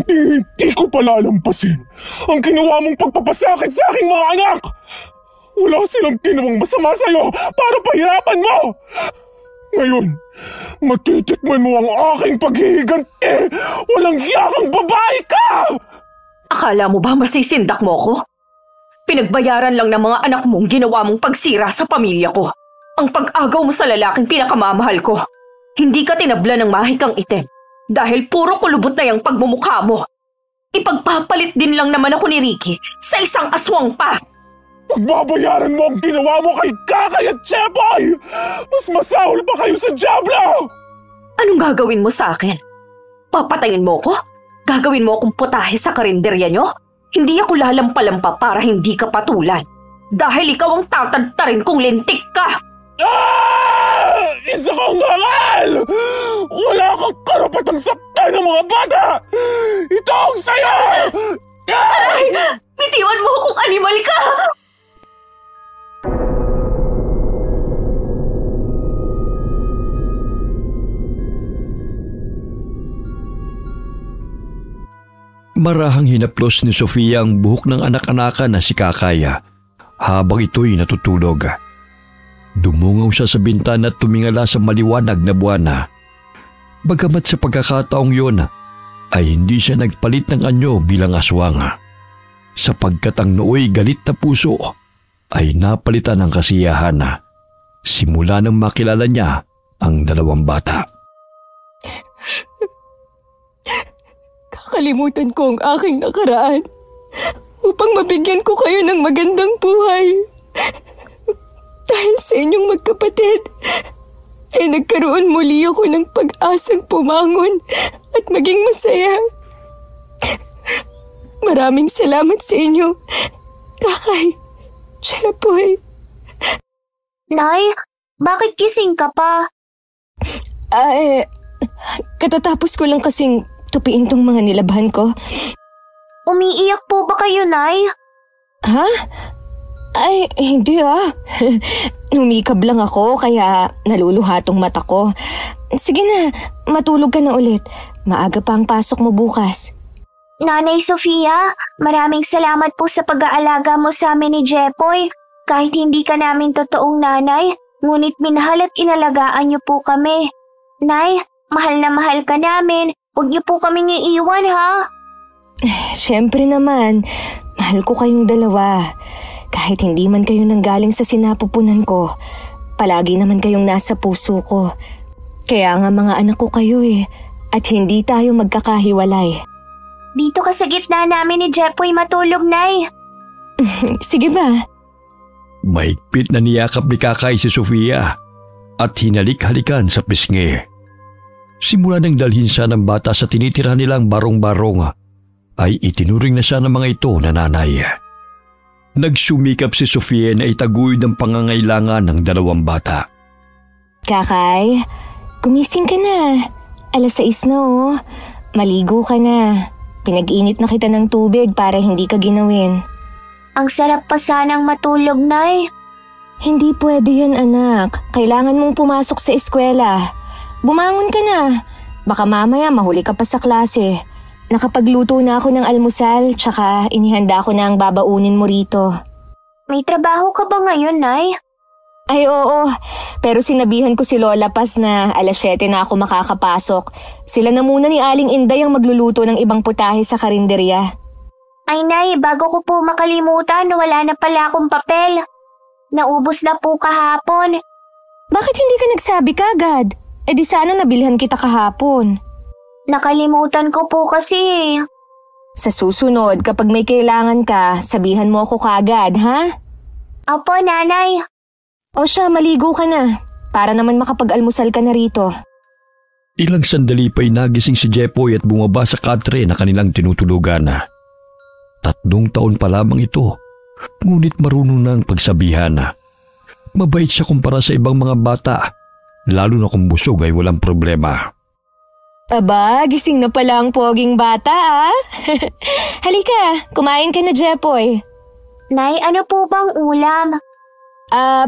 Hindi ko palalampasin ang ginawa mong pagpapasakit sa aking mga anak! Wala silang ginawang masama sa'yo para pahirapan mo! Ngayon, matitikman mo ang aking paghihiganti! Walang hiyakang babae ka! Akala mo ba masisindak mo ko? Pinagbayaran lang ng mga anak mong ginawa mong pagsira sa pamilya ko. Ang pag-agaw mo sa lalaking pinakamamahal ko. Hindi ka tinabla ng mahikang itim dahil puro kulubot na yung pagmumukha mo. Ipagpapalit din lang naman ako ni Ricky sa isang aswang pa. Pagbabayaran mo ang ginawa mo kay Kakay at Cheboy! Mas masahol pa kayo sa Diablo! Anong gagawin mo sa akin? Papatayin mo ko? Gagawin mo akong putahe sa karinderya nyo? Hindi ako lalampalampa para hindi ka patulan. Dahil ikaw ang tatadtarin kung lintik ka! Isa kang hangal! Wala kang karapatang saktan ng mga bata! Ito ang sayo! Aray! Bitiwan mo kung animal ka! Marahang hinaplos ni Sofia ang buhok ng anak-anakan na si Kakaya habang ito'y natutulog. Dumungaw siya sa bintana at tumingala sa maliwanag na buwan. Bagamat sa pagkakataong yun ay hindi siya nagpalit ng anyo bilang aswang. Sapagkat ang nooy galit na puso ay napalitan ng kasiyahan simula nang makilala niya ang dalawang bata. Kakalimutan ko ang aking nakaraan upang mabigyan ko kayo ng magandang buhay. Dahil sa inyong magkapatid, ay nagkaroon muli ako ng pag-asang pumangon at maging masaya. Maraming salamat sa inyo, Kakay, Cheboy. Nay, bakit gising ka pa? Katatapos ko lang kasing tupiin tong mga nilabhan ko. Umiiyak po ba kayo, Nay? Ha? Ay, hindi Humikab lang ako kaya naluluha tong mata ko. Sige na, matulog ka na ulit. Maaga pa ang pasok mo bukas. Nanay Sofia, maraming salamat po sa pag-aalaga mo sa amin ni Jepoy. Kahit hindi ka namin totoong nanay, ngunit minahal at inalagaan niyo po kami. Nay, mahal na mahal ka namin. Huwag niyo po kaming iiwan, ha? Siyempre naman, mahal ko kayong dalawa. Kahit hindi man kayo nanggaling sa sinapupunan ko, palagi naman kayong nasa puso ko. Kaya nga mga anak ko kayo at hindi tayo magkakahiwalay. Dito ka sa gitna namin ni Jepoy matulog, Nay. Sige ba? Mahigpit na niyakap ni Kakay si Sofia at hinalik-halikan sa pisngi. Simula nang dalhin siya ng bata sa tinitira nilang barong-barong, ay itinuring na siya ng mga ito na nanay. Nagsumikap si Sofia na itaguyod ang pangangailangan ng dalawang bata. Kakay, gumising ka na. 6:00 na Maligo ka na. Pinag-init na kita ng tubig para hindi ka ginawin. Ang sarap pa sanang matulog, Nay. Hindi pwede yan, anak. Kailangan mong pumasok sa eskwela. Bumangon ka na. Baka mamaya mahuli ka pa sa klase. Nakapagluto na ako ng almusal, tsaka inihanda ko na ang babaunin mo rito. May trabaho ka ba ngayon, Nay? Ay oo, pero sinabihan ko si Lola Paz na 7:00 na ako makakapasok. Sila na muna ni Aling Inday ang magluluto ng ibang putahe sa karinderya. Ay Nay, bago ko po makalimutan, wala na pala akong papel. Naubos na po kahapon. Bakit hindi ka nagsabi kagad? Eh di sana nabilhan kita kahapon. Nakalimutan ko po kasi. Sa susunod, kapag may kailangan ka, sabihan mo ako kagad, ha? Opo, Nanay. O siya, maligo ka na. Para naman makapag-almusal ka na rito. Ilang sandali pa'y nagising si Jepoy at bumaba sa katre na kanilang tinutulugan. 3 taon pa lamang ito, ngunit marunong na ang pagsabihan. Mabait siya kumpara sa ibang mga bata, lalo na kung busog ay walang problema. Aba, gising na pala ang poging bata, Halika, kumain ka na, Jepoy. Nay, ano po bang ulam?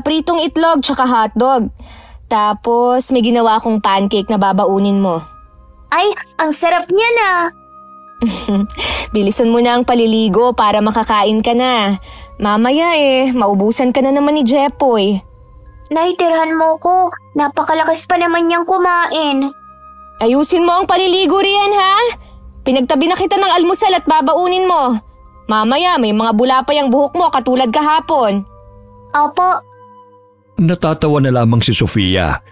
Pritong itlog tsaka hotdog. Tapos may ginawa akong pancake na babaunin mo. Ay, ang sarap niya na. Bilisan mo na ang paliligo para makakain ka na. Mamaya maubusan ka na naman ni Jepoy. Nay, tirhan mo ko. Napakalakas pa naman niyang kumain. Ayusin mo ang paliligo riyan, ha? Pinagtabi na kita ng almusal at babaunin mo. Mamaya may mga bula pa yung buhok mo katulad kahapon. Opo. Natatawa na lamang si Sofia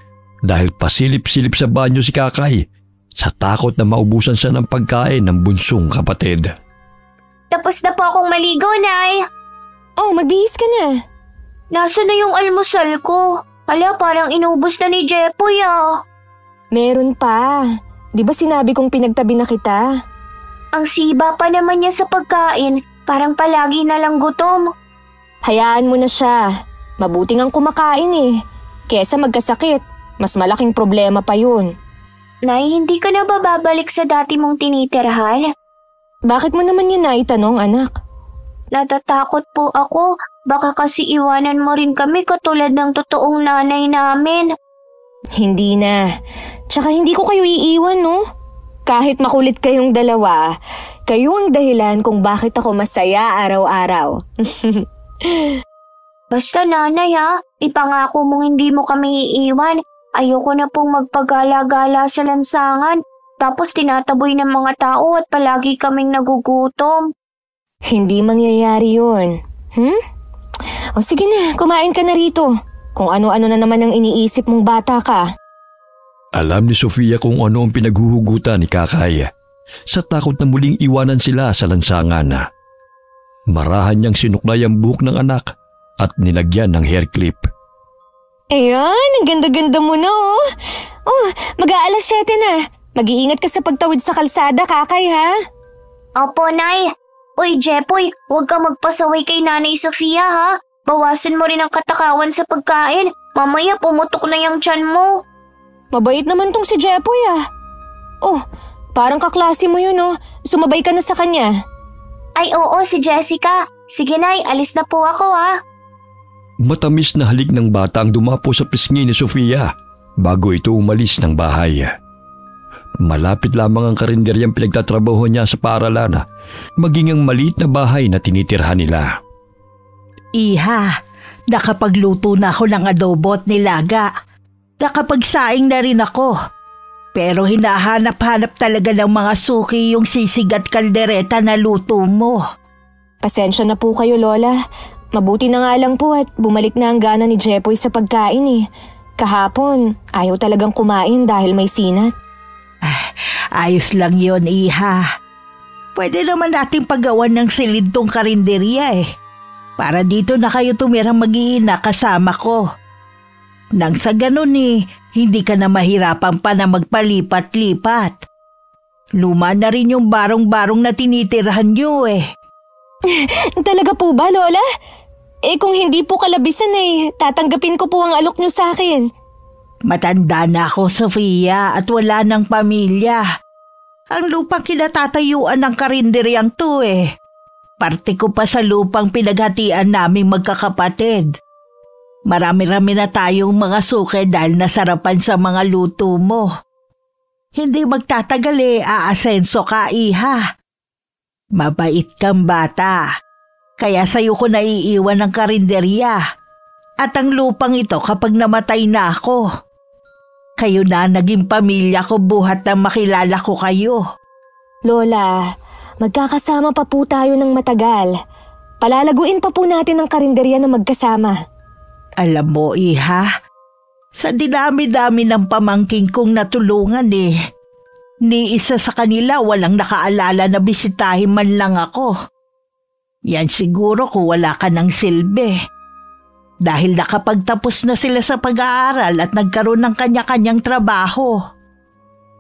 dahil pasilip-silip sa banyo si Kakay sa takot na maubusan siya ng pagkain ng bunsong kapatid. Tapos na po akong maligo, Nay. Oh, magbihis ka na. Nasaan na yung almusal ko? Hala, parang inubos na ni Jepoy Meron pa. Di ba sinabi kong pinagtabi na kita? Ang siba pa naman niya sa pagkain. Parang palagi na lang gutom. Hayaan mo na siya. Mabuting ang kumakain Kesa magkasakit, mas malaking problema pa yun. Nay, hindi ka na ba babalik sa dati mong tinitirhan? Bakit mo naman yun naitanong, anak? Natatakot po ako. Baka kasi iwanan mo rin kami katulad ng totoong nanay namin. Hindi na. Tsaka hindi ko kayo iiwan, no? Kahit makulit kayong dalawa, kayo ang dahilan kung bakit ako masaya araw-araw. Basta nanay ipangako mong hindi mo kami iiwan. Ayoko na pong magpagala-gala sa lansangan. Tapos tinataboy ng mga tao at palagi kaming nagugutom. Hindi mangyayari yun. O sige na, kumain ka na rito. Kung ano-ano na naman ang iniisip mong bata ka. Alam ni Sofia kung ano ang pinaghuhugutan ni Kakay sa takot na muling iwanan sila sa lansangan. Marahan niyang sinuklay ang buhok ng anak at nilagyan ng hair clip. Ayan, ang ganda-ganda mo na Oh, mag-aalas 7 na. Mag-iingat ka sa pagtawid sa kalsada, Kakay, ha? Opo, Nay. Uy, Jepoy, huwag ka magpasaway kay Nanay Sofia, ha? Bawasan mo rin ang katakawan sa pagkain. Mamaya pumutok na yung tiyan mo. Mabait naman tong si Jepoy, Oh, parang kaklase mo yun, Sumabay ka na sa kanya. Ay, oo, si Jessica. Sige, Nay, alis na po ako, ha? Matamis na halik ng bata ang dumapo sa pisngi ni Sofia bago ito umalis ng bahay. Malapit lamang ang karinderyang pinagtatrabaho niya sa paaralan, maging ang maliit na bahay na tinitirhan nila. Iha, nakapagluto na ako ng adobo at nilaga. Nakapagsaing na rin ako. Pero hinahanap-hanap talaga ng mga suki yung sisig at kaldereta na luto mo. Pasensya na po kayo, Lola. Mabuti na nga lang po at bumalik na ang gana ni Jepoy sa pagkain Kahapon, ayaw talagang kumain dahil may sinat. Ayos lang yon, Iha. Pwede naman nating paggawan ng silid tong karinderya Para dito na kayo tumirang mag-iina kasama ko. Nang sa ganun hindi ka na mahirapan pa na magpalipat-lipat. Luma na rin yung barong-barong na tinitirhan nyo Talaga po ba, Lola? Kung hindi po kalabisan tatanggapin ko po ang alok nyo sa akin. Matanda na ako, Sofia, at wala ng pamilya. Ang lupang kinatatayuan ng karinderyang to Parte ko pa sa lupang pinaghatian naming magkakapatid. Marami-rami na tayong mga suke dahil nasarapan sa mga luto mo. Hindi magtatagal aasenso ka, Iha. Mabait kang bata. Kaya sa'yo ko naiiwan ng karinderya. At ang lupang ito kapag namatay na ako. Kayo na naging pamilya ko buhat na makilala ko kayo. Lola, magkakasama pa po tayo ng matagal. Palalaguin pa po natin ang karinderya na magkasama. Alam mo, Iha, sa dinami-dami ng pamangking kong natulungan ni isa sa kanila walang nakaalala na bisitahin man lang ako. Yan siguro kung wala ka ng silbi. Dahil nakapagtapos na sila sa pag-aaral at nagkaroon ng kanya-kanyang trabaho.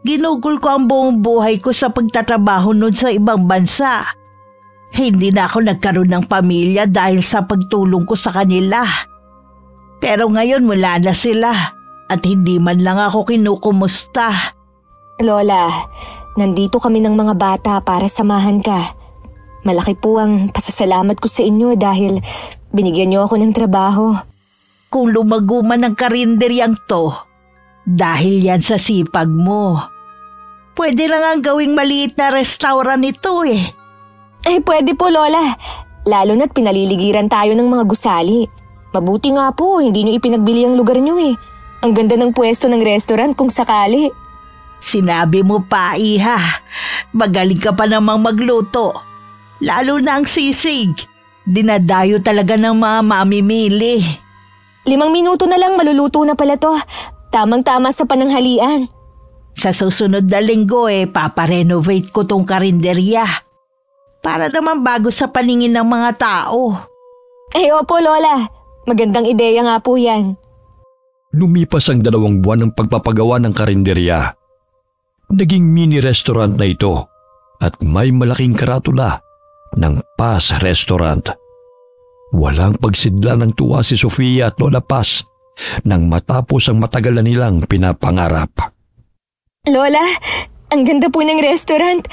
Ginugol ko ang buong buhay ko sa pagtatrabaho nun sa ibang bansa. Hindi na ako nagkaroon ng pamilya dahil sa pagtulong ko sa kanila. Pero ngayon wala na sila at hindi man lang ako kinukumusta. Lola, nandito kami ng mga bata para samahan ka. Malaki po ang pasasalamat ko sa inyo dahil binigyan niyo ako ng trabaho. Kung lumago man ang karinderyang to, dahil yan sa sipag mo. Pwede lang ang gawing maliit na restaurant ito eh. Ay, pwede po, Lola. Lalo na't pinaliligiran tayo ng mga gusali. Mabuti nga po, hindi nyo ipinagbili ang lugar nyo eh. Ang ganda ng pwesto ng restaurant kung sakali. Sinabi mo pa, Iha. Magaling ka pa namang magluto. Lalo na ang sisig. Dinadayo talaga ng mga mamimili. 5 minuto na lang maluluto na pala to. Tamang-tama sa pananghalian. Sa susunod na linggo paparenovate ko tong karinderya. Para naman bago sa paningin ng mga tao. Ay, opo, Lola. Magandang ideya nga po yan. Lumipas ang 2 buwan ng pagpapagawa ng karinderya. Naging mini-restaurant na ito at may malaking karatula ng Paz Restaurant. Walang pagsidla ng tuwa si Sofia at Lola Paz nang matapos ang matagal na nilang pinapangarap. Lola, ang ganda po ng restaurant.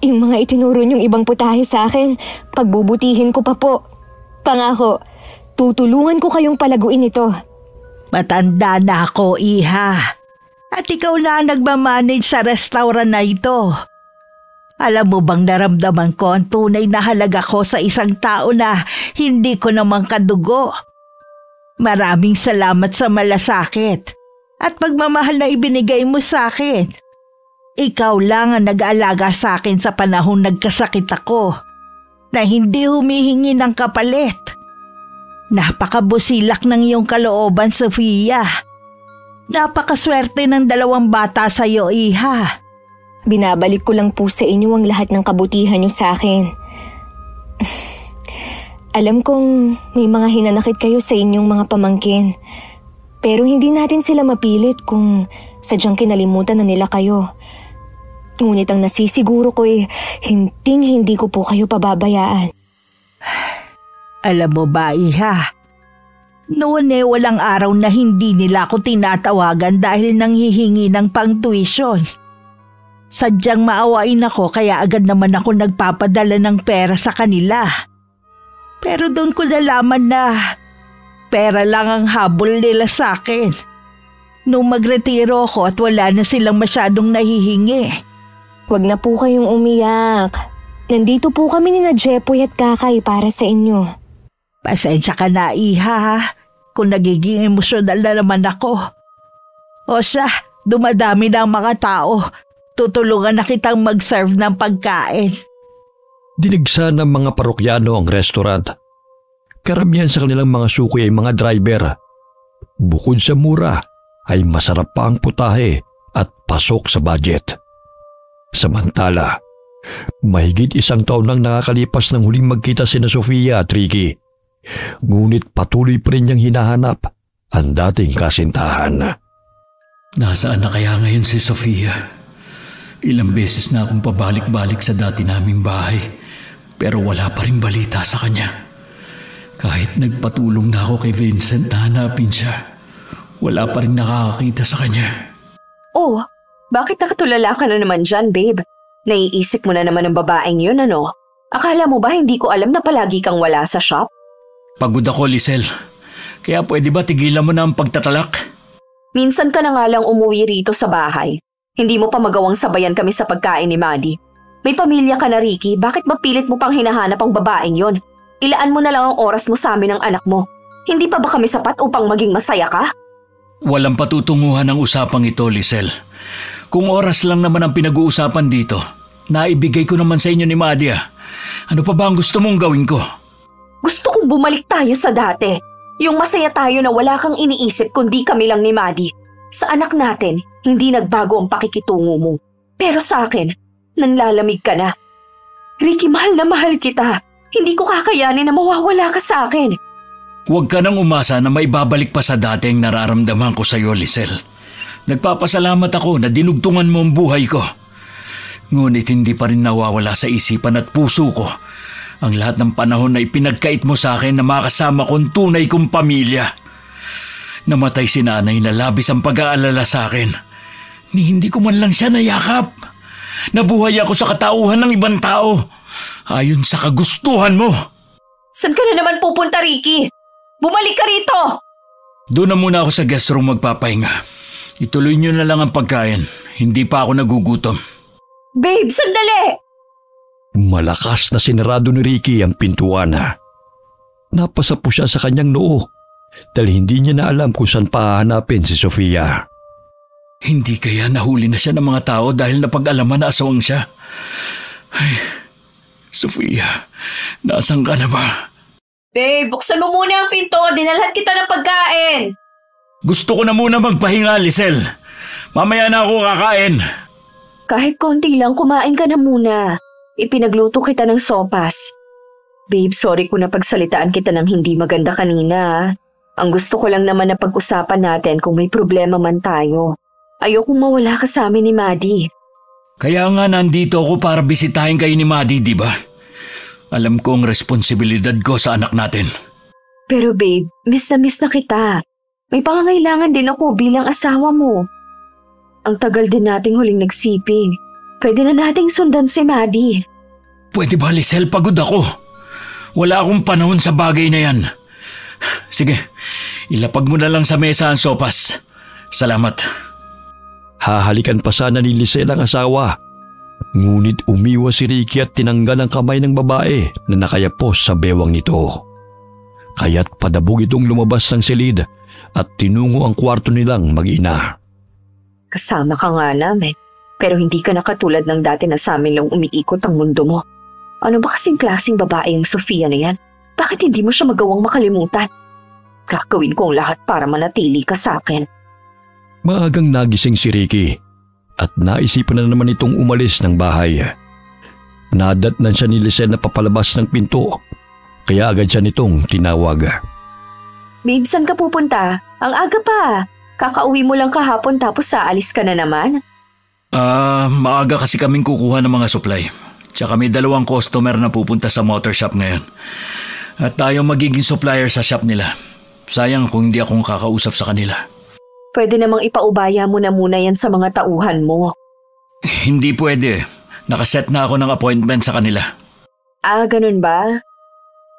Yung mga itinuro niyong ibang putahe sa akin, pagbubutihin ko pa po. Pangako, tutulungan ko kayong palaguin ito. Matanda na ako, Iha. At ikaw na ang nagmamanage sa restaurant na ito. Alam mo bang naramdaman ko ang tunay na halaga ko sa isang tao na hindi ko naman kadugo? Maraming salamat sa malasakit at pagmamahal na ibinigay mo sa akin. Ikaw lang ang nag-aalaga sa akin sa panahong nagkasakit ako na hindi humihingi ng kapalit. Napakabusilak ng iyong kalooban, Sofia. Napakaswerte ng 2 bata sa iyo, Iha. Binabalik ko lang po sa inyo ang lahat ng kabutihan niyo sa akin. Alam kong may mga hinanakit kayo sa inyong mga pamangkin. Pero hindi natin sila mapilit kung sadyang kinalimutan na nila kayo. Ngunit ang nasisiguro ko hindi ko po kayo pababayaan. Alam mo ba, Iha? Noon walang araw na hindi nila ako tinatawagan dahil nanghihingi ng pang-tuition. Sadyang maawain ako kaya agad naman ako nagpapadala ng pera sa kanila. Pero doon ko nalaman na pera lang ang habol nila sa akin. Nung magretiro ako at wala na silang masyadong nahihingi. Huwag na po kayong umiyak. Nandito po kami ni Jepoy at Kakay para sa inyo. Pasensya ka na, Iha, kung nagiging emosyonal na naman ako. O siya, dumadami na ang mga tao. Tutulungan na kitang mag-serve ng pagkain. Dinigsa ng mga parokyano ang restaurant. Karamihan sa kanilang mga suki ay mga driver. Bukod sa mura, ay masarap pa ang putahe at pasok sa budget. Samantala, mahigit 1 taon nang nakakalipas nang huling magkita sina Sofia at Ricky. Ngunit patuloy pa rin niyang hinahanap ang dating kasintahan. Nasaan na kaya ngayon si Sofia? Ilang beses na akong pabalik-balik sa dati naming bahay, pero wala pa rin balita sa kanya. Kahit nagpatulong na ako kay Vincent na hanapin siya, wala pa rin nakakakita sa kanya. Oh, bakit nakatulala ka na naman dyan, babe? Naiisip mo na naman ang babaeng yun, ano? Akala mo ba hindi ko alam na palagi kang wala sa shop? Pagod ako, Lisel. Kaya pwede ba tigilan mo na ang pagtatalak? Minsan ka na nga lang umuwi rito sa bahay. Hindi mo pa magawang sabayan kami sa pagkain ni Maddie. May pamilya ka na, Ricky. Bakit mapilit mo pang hinahanap ang babaeng yon? Ilaan mo na lang ang oras mo sa amin ng anak mo. Hindi pa ba kami sapat upang maging masaya ka? Walang patutunguhan ang usapang ito, Lisel. Kung oras lang naman ang pinag-uusapan dito, naibigay ko naman sa inyo ni Maddie. Ano pa ba ang gusto mong gawin ko? Gusto kong bumalik tayo sa dati. Yung masaya tayo na wala kang iniisip kundi kami lang ni Maddie. Sa anak natin, hindi nagbago ang pakikitungo mo. Pero sa akin, nanlalamig ka na. Ricky, mahal na mahal kita. Hindi ko kakayanin na mawawala ka sa akin. Huwag ka nang umasa na maibabalik pa sa dati ang nararamdaman ko sa iyo, Lisel. Nagpapasalamat ako na dinugtungan mo ang buhay ko. Ngunit hindi pa rin nawawala sa isipan at puso ko ang lahat ng panahon na ipinagkait mo sa akin na makasama kong tunay kong pamilya. Namatay si nanay na labis ang pag-aalala sa akin. Ni hindi ko man lang siya nayakap. Nabuhay ako sa katauhan ng ibang tao. Ayon sa kagustuhan mo. Saan ka na naman pupunta, Ricky? Bumalik ka rito! Doon na muna ako sa guest room magpapahinga. Ituloy niyo na lang ang pagkain. Hindi pa ako nagugutom. Babe, sandali! Malakas na sinarado ni Ricky ang pintuan. Napasa po siya sa kanyang noo dahil hindi niya na alam kung saan pahanapin si Sofia. Hindi kaya nahuli na siya ng mga tao dahil napag-alaman na asawang siya? Ay, Sofia, nasaan ka na ba? Babe, buksan mo muna ang pinto. Dinalhan kita ng pagkain. Gusto ko na muna magpahinga, Lisel. Mamaya na ako kakain. Kahit konti lang, kumain ka na muna. Ipinagluto kita ng sopas. Babe, sorry kung napagsalitaan kita ng hindi maganda kanina. Ang gusto ko lang naman na pag-usapan natin kung may problema man tayo. Ayokong mawala ka sa amin ni Maddie. Kaya nga nandito ako para bisitahin kayo ni Maddie, di ba? Alam ko ang responsibilidad ko sa anak natin. Pero babe, miss na kita. May pangangailangan din ako bilang asawa mo. Ang tagal din nating huling nagsiping. Pwede na nating sundan si Maddie. Pwede ba, Lisel? Pagod ako. Wala akong panahon sa bagay na yan. Sige, ilapag mo na lang sa mesa ang sopas. Salamat. Hahalikan pa sana ni Lisel ang asawa. Ngunit umiwas si Ricky at tinanggal ang kamay ng babae na nakayapos sa bewang nito. Kaya't padabog itong lumabas ng silid at tinungo ang kwarto nilang mag-ina. Kasama ka nga namin, pero hindi ka na katulad ng dati na sa amin lang umiikot ang mundo mo. Ano ba kasing klaseng babae yung Sofia na yan? Bakit hindi mo siya magawang makalimutan? Gagawin ko ang lahat para manatili ka sa akin. Maagang nagising si Ricky at naisipan na naman itong umalis ng bahay. Nadatnan siya ni Lisel na papalabas ng pinto, kaya agad siya nitong tinawag. Babe, saan ka pupunta? Ang aga pa. Kakauwi mo lang kahapon tapos aalis ka na naman? Maaga kasi kaming kukuha ng mga supply. Tsaka may 2 customer na pupunta sa motor shop ngayon. At tayo magiging supplier sa shop nila. Sayang kung hindi akong kakausap sa kanila. Pwede namang ipaubaya mo na muna yan sa mga tauhan mo. Hindi pwede. Nakaset na ako ng appointment sa kanila. Ganun ba?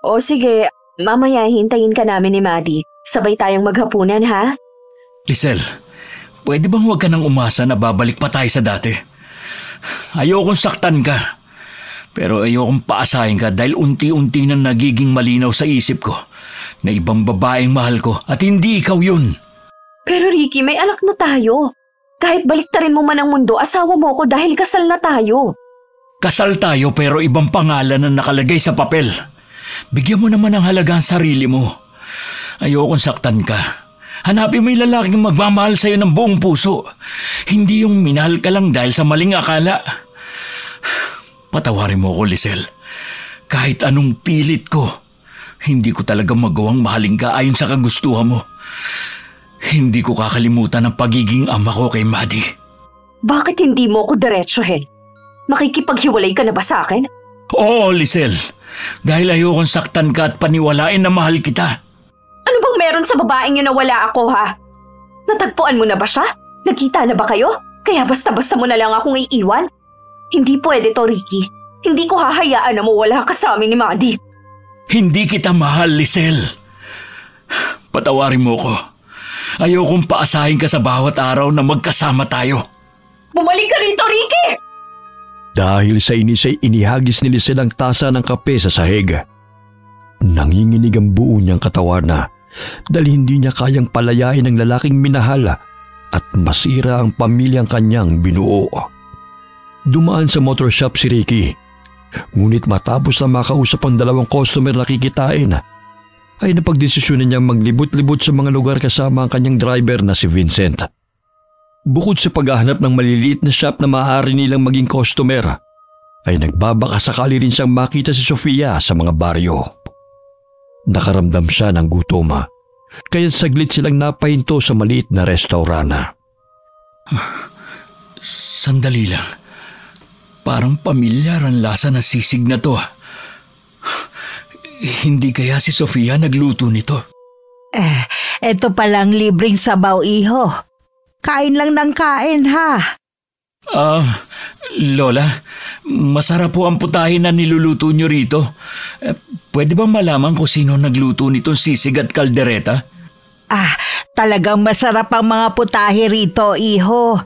O sige, mamaya hintayin ka namin ni Maddie. Sabay tayong maghapunan, ha? Lisel, pwede bang huwag ka nang umasa na babalik pa tayo sa dati? Ayokong saktan ka. Pero ayokong paasahin ka dahil unti-unti na nagiging malinaw sa isip ko na ibang babaeng mahal ko at hindi ikaw yun. Pero Ricky, may anak na tayo. Kahit baliktarin mo man ang mundo, asawa mo ko dahil kasal na tayo. Kasal tayo pero ibang pangalan na nakalagay sa papel. Bigyan mo naman ng halaga ang sarili mo. Ayokong saktan ka. Hanapin mo yung lalaking magmamahal sa'yo ng buong puso. Hindi yung minahal ka lang dahil sa maling akala. Patawarin mo ko, Lisel. Kahit anong pilit ko, hindi ko talaga magawang mahalin ka ayon sa kagustuhan mo. Hindi ko kakalimutan ang pagiging ama ko kay Maddie. Bakit hindi mo ko diretsuhin? Makikipaghiwalay ka na ba sa akin? Oo, Lisel. Dahil ayokong saktan ka at paniwalain na mahal kita. Ano bang meron sa babaeng yun na wala ako, ha? Natagpuan mo na ba siya? Nagkita na ba kayo? Kaya basta-basta mo na lang akong iiwan? Hindi pwede to, Ricky. Hindi ko hahayaan na mawala ka sa amin ni Maddie. Hindi kita mahal, Lisel. Patawarin mo ko. Ayokong paasahin ka sa bawat araw na magkasama tayo. Bumalik ka rito, Ricky! Dahil sa inis ay inihagis ni Lisel ang tasa ng kape sa sahig. Nanginginig ang buo niyang katawan dahil hindi niya kayang palayain ang lalaking minahal at masira ang pamilyang kanyang binuo. Dumaan sa motor shop si Ricky. Ngunit matapos na makausap ang 2 customer na kikitain, ay napagdesisyonan niyang maglibot-libot sa mga lugar kasama ang kanyang driver na si Vincent. Bukod sa paghahanap ng maliliit na shop na maaari nilang maging customer, ay nagbabaka sakali rin siyang makita si Sofia sa mga baryo. Nakaramdam siya ng gutom, kaya saglit silang napahinto sa maliit na restaurant. Sandali lang. Parang pamilyar ang lasa ng sisig na to. Hindi kaya si Sofia nagluto nito? Eto palang libreng sabaw, iho. Kain lang ng kain, ha? Lola, masarap po ang putahe na niluluto nyo rito. Pwede ba malaman kung sino nagluto nitong sisig at kaldereta? Talagang masarap ang mga putahe rito, iho.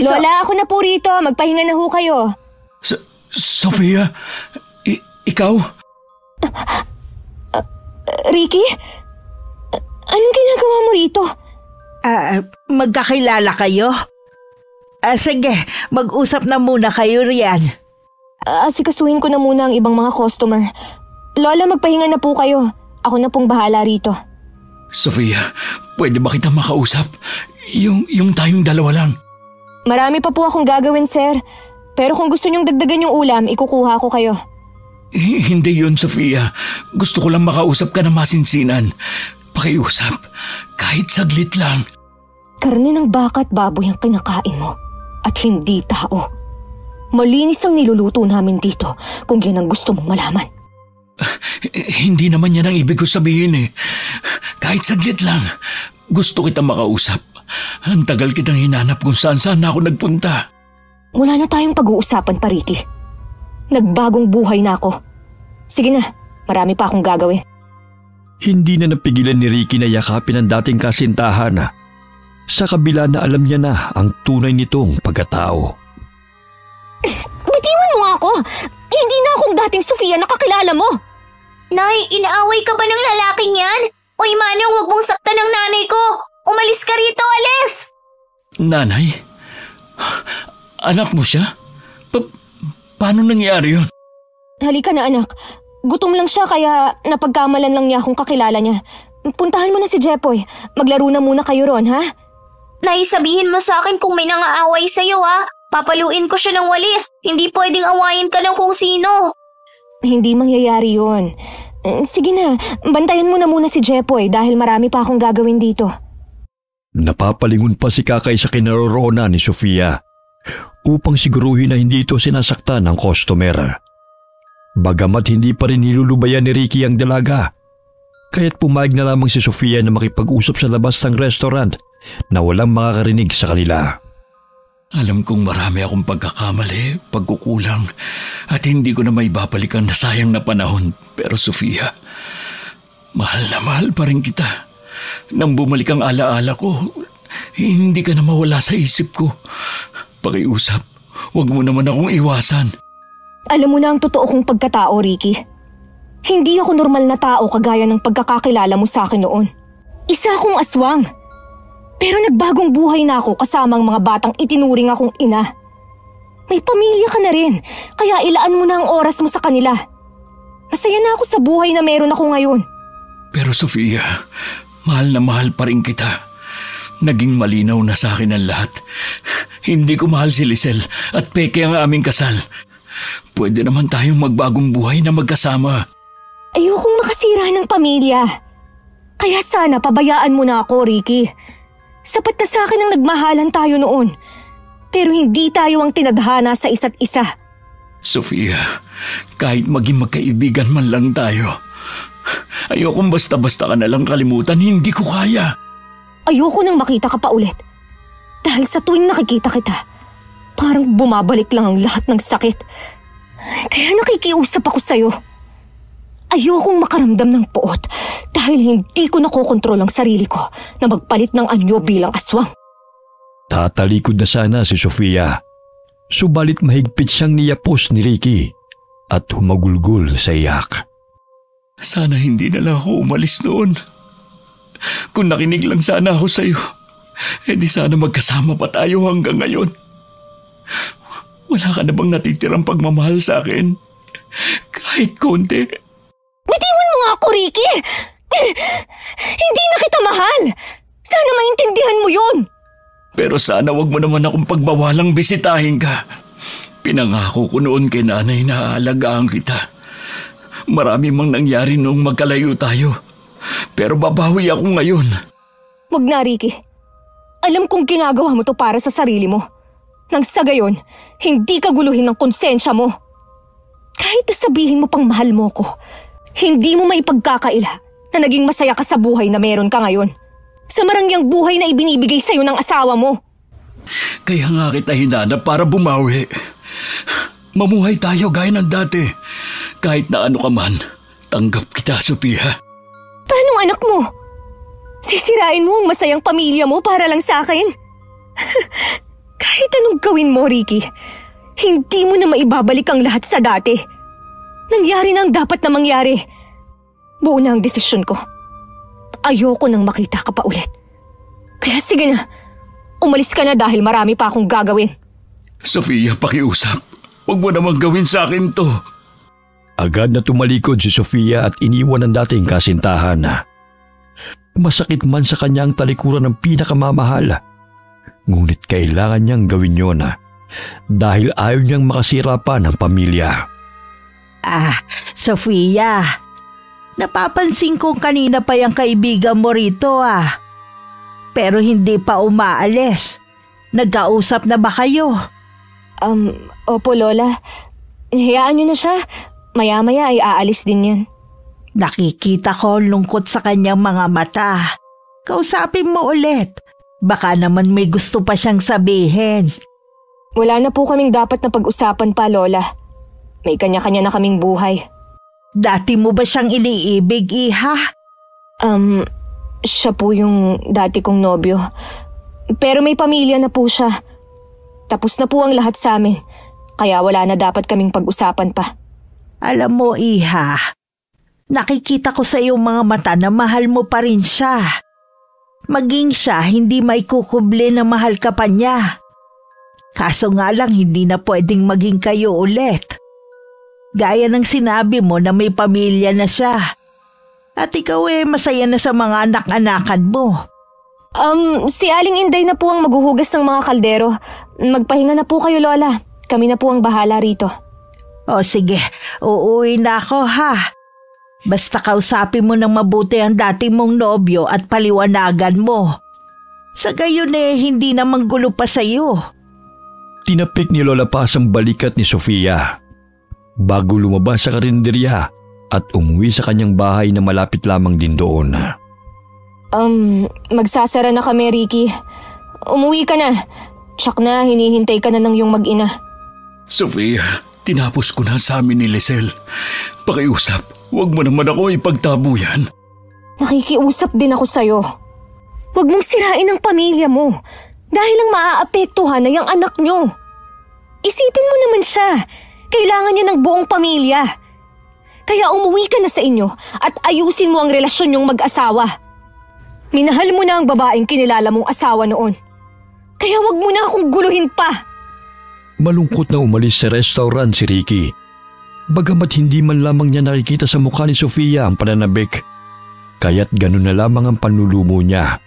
Lola, ako na po rito. Magpahinga na ho kayo. Sofia? Ikaw? Ricky? Anong ginagawa mo rito? Magkakilala kayo? Sige, mag-usap na muna kayo riyan. Asikasuhin ko na muna ang ibang mga customer. Lola, magpahinga na po kayo. Ako na pong bahala rito. Sofia, pwede ba kita makausap? Yung tayong dalawa lang. Marami pa po akong gagawin, sir. Pero kung gusto niyong dagdagan yung ulam, ikukuha ko kayo. Hindi yun, Sofia. Gusto ko lang makausap ka na masinsinan. Pakiusap, kahit saglit lang. Karne ng baka at baboy ang kinakain mo. At hindi tao. Malinis ang niluluto namin dito kung yan ang gusto mong malaman. Hindi naman yan ang ibig ko sabihin eh. Kahit saglit lang, gusto kita makausap. Ang tagal kitang hinanap kung saan ako nagpunta. Wala na tayong pag-uusapan pa, Ricky. Nagbagong buhay na ako. Sige na, marami pa akong gagawin. Hindi na napigilan ni Ricky na yakapin ang dating kasintahan sa kabila na alam niya na ang tunay nitong pagkatao. Bitiwan mo nga ako! Hindi na akong dating Sofia na kakilala mo! Nay, inaaway ka ba ng lalaking yan? Uy, Manong, huwag mong saktan ng nanay ko! Umalis ka rito, alis! Nanay? Anak mo siya? Paano nangyari yun? Halika na, anak. Gutom lang siya kaya napagkamalan lang niya akong kakilala niya. Puntahan mo na si Jepoy. Maglaro na muna kayo ron, ha? Nay, sabihin mo sa akin kung may nangaaway sa'yo, ha? Papaluin ko siya ng walis. Hindi pwedeng awayin ka ng kung sino. Hindi mangyayari yun. Sige na, bantayan mo na muna si Jepoy dahil marami pa akong gagawin dito. Napapalingon pa si Kakay sa kinaroroonan ni Sofia upang siguruhin na hindi ito sinasaktan ng customer. Bagamat hindi pa rin nilulubayan ni Ricky ang dalaga, kaya't pumayag na lamang si Sofia na makipag-usap sa labas ng restaurant na walang makakarinig sa kanila. Alam kong marami akong pagkakamali, pagkukulang, at hindi ko na may babalikan na sayang na panahon. Pero Sofia, mahal na mahal pa rin kita. Nang bumalik ang alaala ko, hindi ka na mawala sa isip ko. Pakiusap, huwag mo naman akong iwasan. Alam mo na ang totoo kong pagkatao, Ricky. Hindi ako normal na tao kagaya ng pagkakakilala mo sa akin noon. Isa akong aswang. Pero nagbagong buhay na ako kasama ang mga batang itinuring akong ina. May pamilya ka na rin, kaya ilaan mo na ang oras mo sa kanila. Masaya na ako sa buhay na meron ako ngayon. Pero Sofia, mahal na mahal pa rin kita. Naging malinaw na sa akin ang lahat. Hindi ko mahal si Lisel at peke ang aming kasal. Pwede naman tayong magbagong buhay na magkasama. Ayokong makasira ng pamilya. Kaya sana pabayaan mo na ako, Ricky. Sapat na sa akin ang nagmahalan tayo noon. Pero hindi tayo ang tinadhana sa isa't isa. Sofia, kahit maging magkaibigan man lang tayo, ayokong basta-basta ka nalang kalimutan, hindi ko kaya. Ayoko nang makita ka pa ulit. Dahil sa tuwing nakikita kita, parang bumabalik lang ang lahat ng sakit. Kaya nakikiusap ako sa'yo. Ayokong makaramdam ng puot dahil hindi ko nakokontrol ang sarili ko na magpalit ng anyo bilang aswang. Tatalikod na sana si Sofia. Subalit mahigpit siyang niyapos ni Ricky at humagulgol sa iyak. Sana hindi na lang ako umalis noon. Kung nakinig lang sana ako sa'yo, di sana magkasama pa tayo hanggang ngayon. Wala ka na bang natitirang pagmamahal sa akin? Kahit konti. Bitiwan mo nga ako, Ricky! Hindi na kita mahal! Sana maintindihan mo yun! Pero sana wag mo naman akong pagbawalang bisitahin ka. Pinangako ko noon kay nanay na aalagaan kita. Marami mang nangyari noong magkalayo tayo. Pero babawi ako ngayon. Wag na, Ricky. Alam kong ginagawa mo to para sa sarili mo. Nang sa gayon, hindi ka guluhin ng konsensya mo. Kahit sabihin mo pang mahal mo ko, hindi mo maipagkakaila na naging masaya ka sa buhay na meron ka ngayon. Sa marangyang buhay na ibinibigay sa'yo ng asawa mo. Kaya nga kita hinanap para bumawi. Mamuhay tayo gaya ng dati. Kahit na ano ka man, tanggap kita, Sofia. Paano anak mo? Sisirain mo ang masayang pamilya mo para lang sa akin? Kahit anong gawin mo, Ricky, hindi mo na maibabalik ang lahat sa dati. Nangyari na ang dapat na mangyari. Buo na ang desisyon ko. Ayoko nang makita ka pa ulit. Kaya sige na, umalis ka na dahil marami pa akong gagawin. Sofia, pakiusap. Huwag mo namang gawin sa akin to. Agad na tumalikod si Sofia at iniwan ang dating kasintahan. Masakit man sa kanya ang talikuran ng pinakamamahal. Ngunit kailangan niyang gawin yun dahil ayaw niyang makasira pa ng pamilya. Sofia, napapansin kong kanina pa yung kaibigan mo rito Pero hindi pa umaalis. Nagkausap na ba kayo? Opo Lola. Hayaan niyo na siya. Maya-maya ay aalis din yan. Nakikita ko lungkot sa kanyang mga mata. Kausapin mo ulit. Baka naman may gusto pa siyang sabihin. Wala na po kaming dapat na pag-usapan pa, Lola. May kanya-kanya na kaming buhay. Dati mo ba siyang iniibig, Iha? Siya po yung dati kong nobyo. Pero may pamilya na po siya. Tapos na po ang lahat sa amin. Kaya wala na dapat kaming pag-usapan pa. Alam mo, Iha, nakikita ko sa iyong mga mata na mahal mo pa rin siya. Maging siya, hindi maikukubli na mahal ka pa niya. Kaso nga lang, hindi na pwedeng maging kayo ulit. Gaya ng sinabi mo na may pamilya na siya. At ikaw masaya na sa mga anak-anakan mo. Si Aling Inday na po ang maghuhugas ng mga kaldero. Magpahinga na po kayo, Lola. Kami na po ang bahala rito. O sige, uuwi na ako Basta kausapin mo ng mabuti ang dati mong nobyo at paliwanagan mo. Sa gayon hindi naman gulo pa sa'yo. Tinapik ni Lola Paz ang balikat ni Sofia bago lumabas sa karinderya at umuwi sa kanyang bahay na malapit lamang din doon. Magsasara na kami, Ricky. Umuwi ka na. Tsak na, hinihintay ka na ng iyong mag-ina. Sofia, tinapos ko na sa amin ni Lisel. Pakiusap, huwag mo naman ako ipagtabuyan. Nakikiusap din ako sa'yo. Huwag mong sirain ang pamilya mo dahil lang maaapektuhan na yung anak nyo. Isipin mo naman siya. Kailangan niya ng buong pamilya. Kaya umuwi ka na sa inyo at ayusin mo ang relasyon nyong mag-asawa. Minahal mo na ang babaeng kinilala mong asawa noon. Kaya wag mo na akong guluhin pa. Malungkot na umalis sa restaurant si Ricky. Bagamat hindi man lamang niya nakikita sa mukha ni Sofia ang pananabik, kaya't ganun na lamang ang panlulumo niya.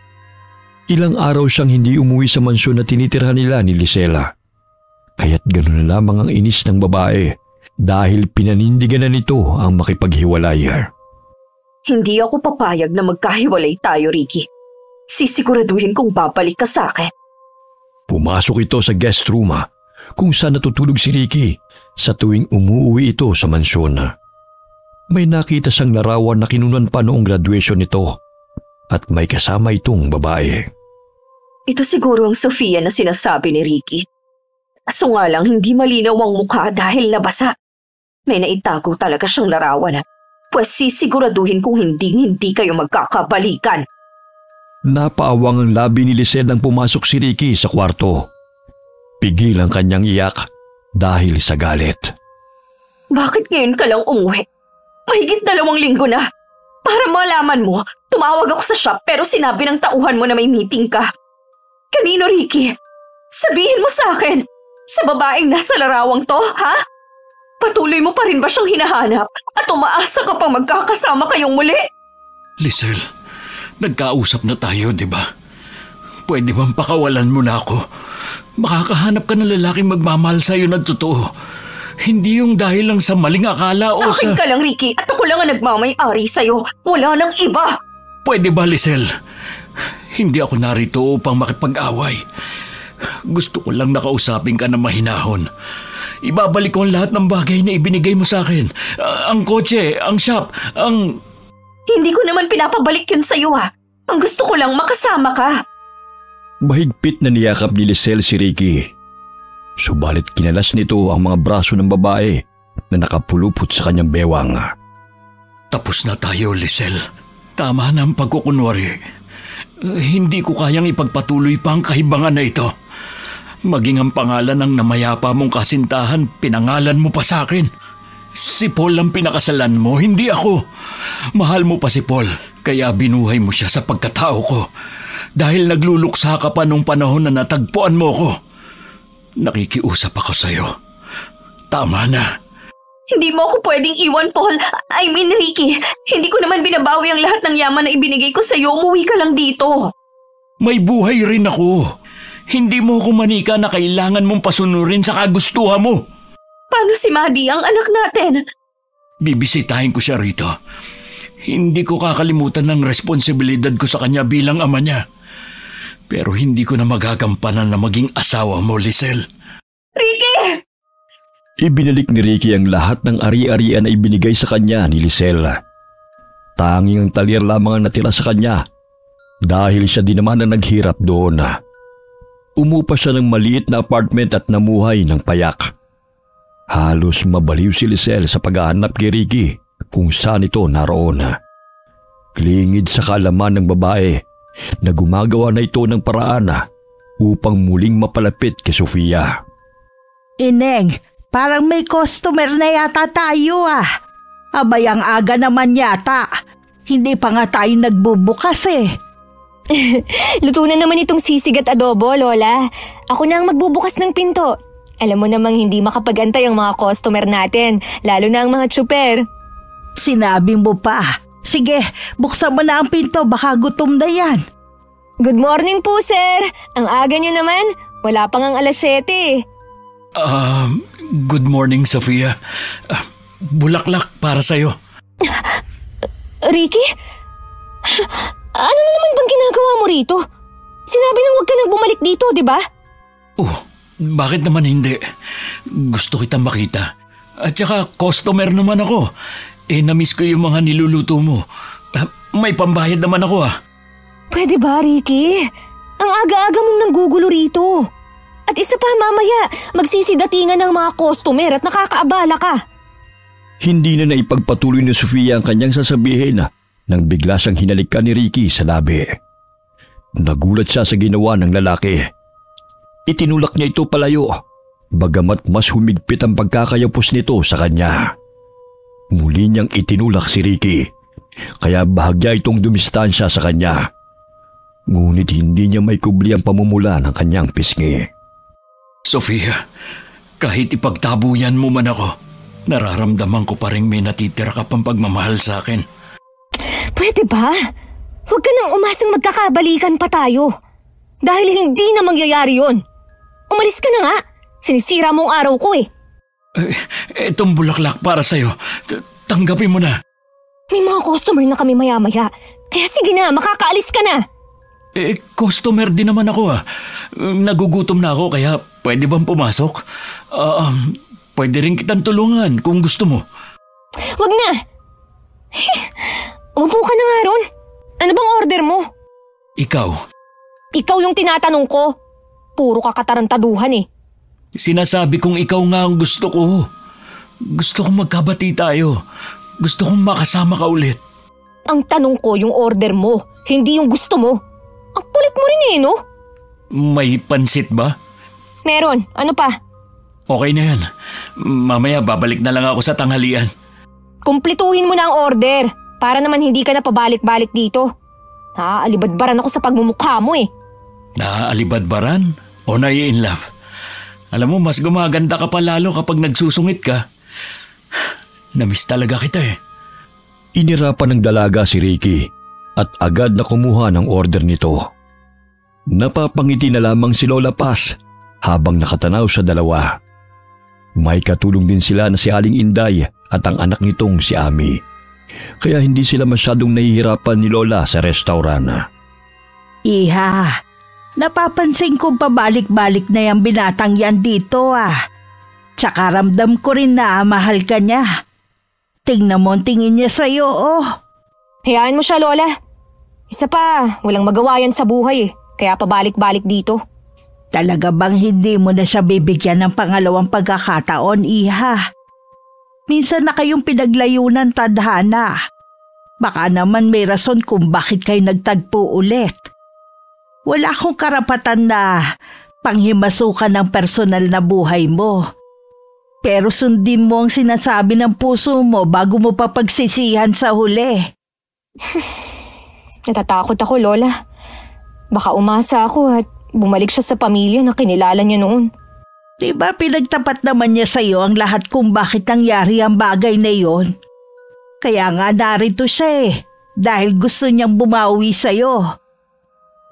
Ilang araw siyang hindi umuwi sa mansyon na tinitirhan nila ni Lisela. Kaya't ganun na lamang ang inis ng babae dahil pinanindigan na nito ang makipaghiwalay. Hindi ako papayag na magkahiwalay tayo, Ricky. Sisiguraduhin kong babalik ka sa akin. Pumasok ito sa guest room kung saan natutulog si Ricky sa tuwing umuwi ito sa mansyon. May nakita siyang larawan na kinunan pa noong graduation nito at may kasama itong babae. Ito siguro ang Sofia na sinasabi ni Ricky. Kaso nga lang hindi malinaw ang mukha dahil nabasa. May naitago talaga siyang larawan pues sisiguraduhin kung hindi kayo magkakabalikan. Napaawang ang labi ni Lisel nang pumasok si Ricky sa kwarto. Pigil ang kanyang iyak dahil sa galit. Bakit ngayon ka lang umuwi? Mahigit 2 linggo na. Para malaman mo, tumawag ako sa shop pero sinabi ng tauhan mo na may meeting ka. Kanino, Ricky? Sabihin mo sa akin, sa babaeng nasa larawang to, ha? Patuloy mo pa rin ba siyang hinahanap at umaasa ka pang magkakasama kayong muli? Lisel, nagkausap na tayo, di ba? Pwede bang pakawalan mo na ako? Makakahanap ka ng lalaking magmamahal sa'yo ng totoo. Hindi yung dahil lang sa maling akala o Akin ka lang, Ricky, at ako lang ang nagmamay-ari sa'yo. Wala nang iba. Pwede ba, Lisel? Hindi ako narito upang makipag-away. Gusto ko lang nakausapin ka na mahinahon. Ibabalik ko ang lahat ng bagay na ibinigay mo sa akin. Ang kotse, ang shop, ang... Hindi ko naman pinapabalik yun sa'yo Ang gusto ko lang makasama ka. Mahigpit na niyakap ni Lisel si Ricky. Subalit kinalas nito ang mga braso ng babae na nakapulupot sa kanyang bewang. Tapos na tayo, Lisel. Tama na ang pagkukunwari. Hindi ko kayang ipagpatuloy pa ang kahibangan na ito. Maging ang pangalan ng namayapa mong kasintahan, pinangalan mo pa sa akin. Si Paul ang pinakasalan mo, hindi ako. Mahal mo pa si Paul, kaya binuhay mo siya sa pagkatao ko. Dahil nagluluksa ka pa nung panahon na natagpuan mo ko. Nakikiusap ako sa'yo. Tama na. Hindi mo ako pwedeng iwan, Paul. I mean, Ricky. Hindi ko naman binabawi ang lahat ng yaman na ibinigay ko sa'yo. Umuwi ka lang dito. May buhay rin ako. Hindi mo ako manika na kailangan mong pasunurin sa kagustuhan mo. Paano si Maddie, ang anak natin? Bibisitahin ko siya rito. Hindi ko kakalimutan ng responsibilidad ko sa kanya bilang ama niya. Pero hindi ko na magagampanan na maging asawa mo, Lisel. Ricky! Ibinalik ni Ricky ang lahat ng ari-arian na ibinigay sa kanya ni Lisel. Tanging ang talyer lamang ang natira sa kanya dahil siya din naman ang naghirap doon. Umupa siya ng maliit na apartment at namuhay ng payak. Halos mabaliw si Lisel sa paghahanap kay Ricky kung saan ito naroon. Klingid sa kaalaman ng babae na gumagawa na ito ng paraan upang muling mapalapit kay Sofia. Ineng, parang may customer na yata tayo Abay, ang aga naman yata. Hindi pa nga tayo nagbubukas Luto na naman itong sisig at adobo, Lola. Ako na ang magbubukas ng pinto. Alam mo namang hindi makapagantay ang mga customer natin, lalo na ang mga tsuper. Sinabi mo pa. Sige, buksan mo na ang pinto, baka gutom na yan. Good morning po, sir. Ang aga nyo naman, wala pang ang 7:00. Good morning, Sofia. Bulaklak para sa'yo. Ricky? Ano na naman bang ginagawa mo rito? Sinabi nang huwag ka nang bumalik dito, di ba? Bakit naman hindi? Gusto kitang makita. At saka customer naman ako. Na-miss ko yung mga niluluto mo. May pambayad naman ako Pwede ba, Ricky? Ang aga-aga mong nanggugulo rito. At isa pa, mamaya, magsisidatingan ng mga customer at nakakaabala ka. Hindi na naipagpatuloy ni Sofia ang kanyang sasabihin nang bigla siyang hinalikan ni Ricky sa labi. Nagulat siya sa ginawa ng lalaki. Itinulak niya ito palayo, bagamat mas humigpit ang pagkakayapos nito sa kanya. Muli niyang itinulak si Ricky, kaya bahagya itong dumistansya sa kanya. Ngunit hindi niya may kubli ang pamumula ng kanyang pisngi. Sofia, kahit ipagtabuyan mo man ako, nararamdaman ko pa rin may natitira ka pang pagmamahal sa akin. Pwede ba? Huwag ka nang umasang magkakabalikan pa tayo. Dahil hindi na mangyayari yun. Umalis ka na nga. Sinisira mo ang araw ko Itong bulaklak para sa'yo. Tanggapin mo na. May mga customer na kami maya-maya. Kaya sige na, makakaalis ka na. Customer din naman ako Nagugutom na ako kaya pwede bang pumasok? Pwede rin kitang tulungan kung gusto mo. Wag na. Umupo ka na nga ron. Ano bang order mo? Ikaw. Ikaw yung tinatanong ko. Puro ka katarantaduhan Sinasabi kong ikaw nga ang gusto ko. Gusto kong magkabati tayo. Gusto kong makasama ka ulit. Ang tanong ko yung order mo, hindi yung gusto mo. Ang kulit mo rin no? May pansit ba? Meron. Ano pa? Okay na yan. Mamaya babalik na lang ako sa tanghalian. Kumpletuhin mo na ang order para naman hindi ka na pabalik-balik dito. Naaalibadbaran ako sa pagmumukha mo Naaalibadbaran o nai-inlove? Alam mo, mas gumaganda ka pa lalo kapag nagsusungit ka. Namiss talaga kita Inirapan ng dalaga si Ricky at agad na kumuha ng order nito. Napapangiti na lamang si Lola Paz habang nakatanaw sa dalawa. May katulong din sila na si Aling Inday at ang anak nitong si Ami. Kaya hindi sila masyadong nahihirapan ni Lola sa restaurant. Iha, napapansin ko pabalik-balik na yung binatang yan dito Tsaka ramdam ko rin na mahal ka niya. Tingnan mo ang tingin niya sa'yo Hayaan mo siya, Lola. Isa pa, walang magawa yan sa buhay kaya pabalik-balik dito. Talaga bang hindi mo na siya bibigyan ng pangalawang pagkakataon, Iha? Minsan na kayong pinaglayunan, tadhana. Baka naman may rason kung bakit kayo nagtagpo ulit. Wala akong karapatan na panghimasukan ng personal na buhay mo. Pero sundin mo ang sinasabi ng puso mo bago mo pa pagsisihan sa huli. Natatakot ako, Lola. Baka umasa ako at bumalik siya sa pamilya na kinilala niya noon. Diba pinagtapat naman niya sa'yo ang lahat kung bakit nangyari ang bagay na yon? Kaya nga narito siya dahil gusto niyang bumawi sa'yo.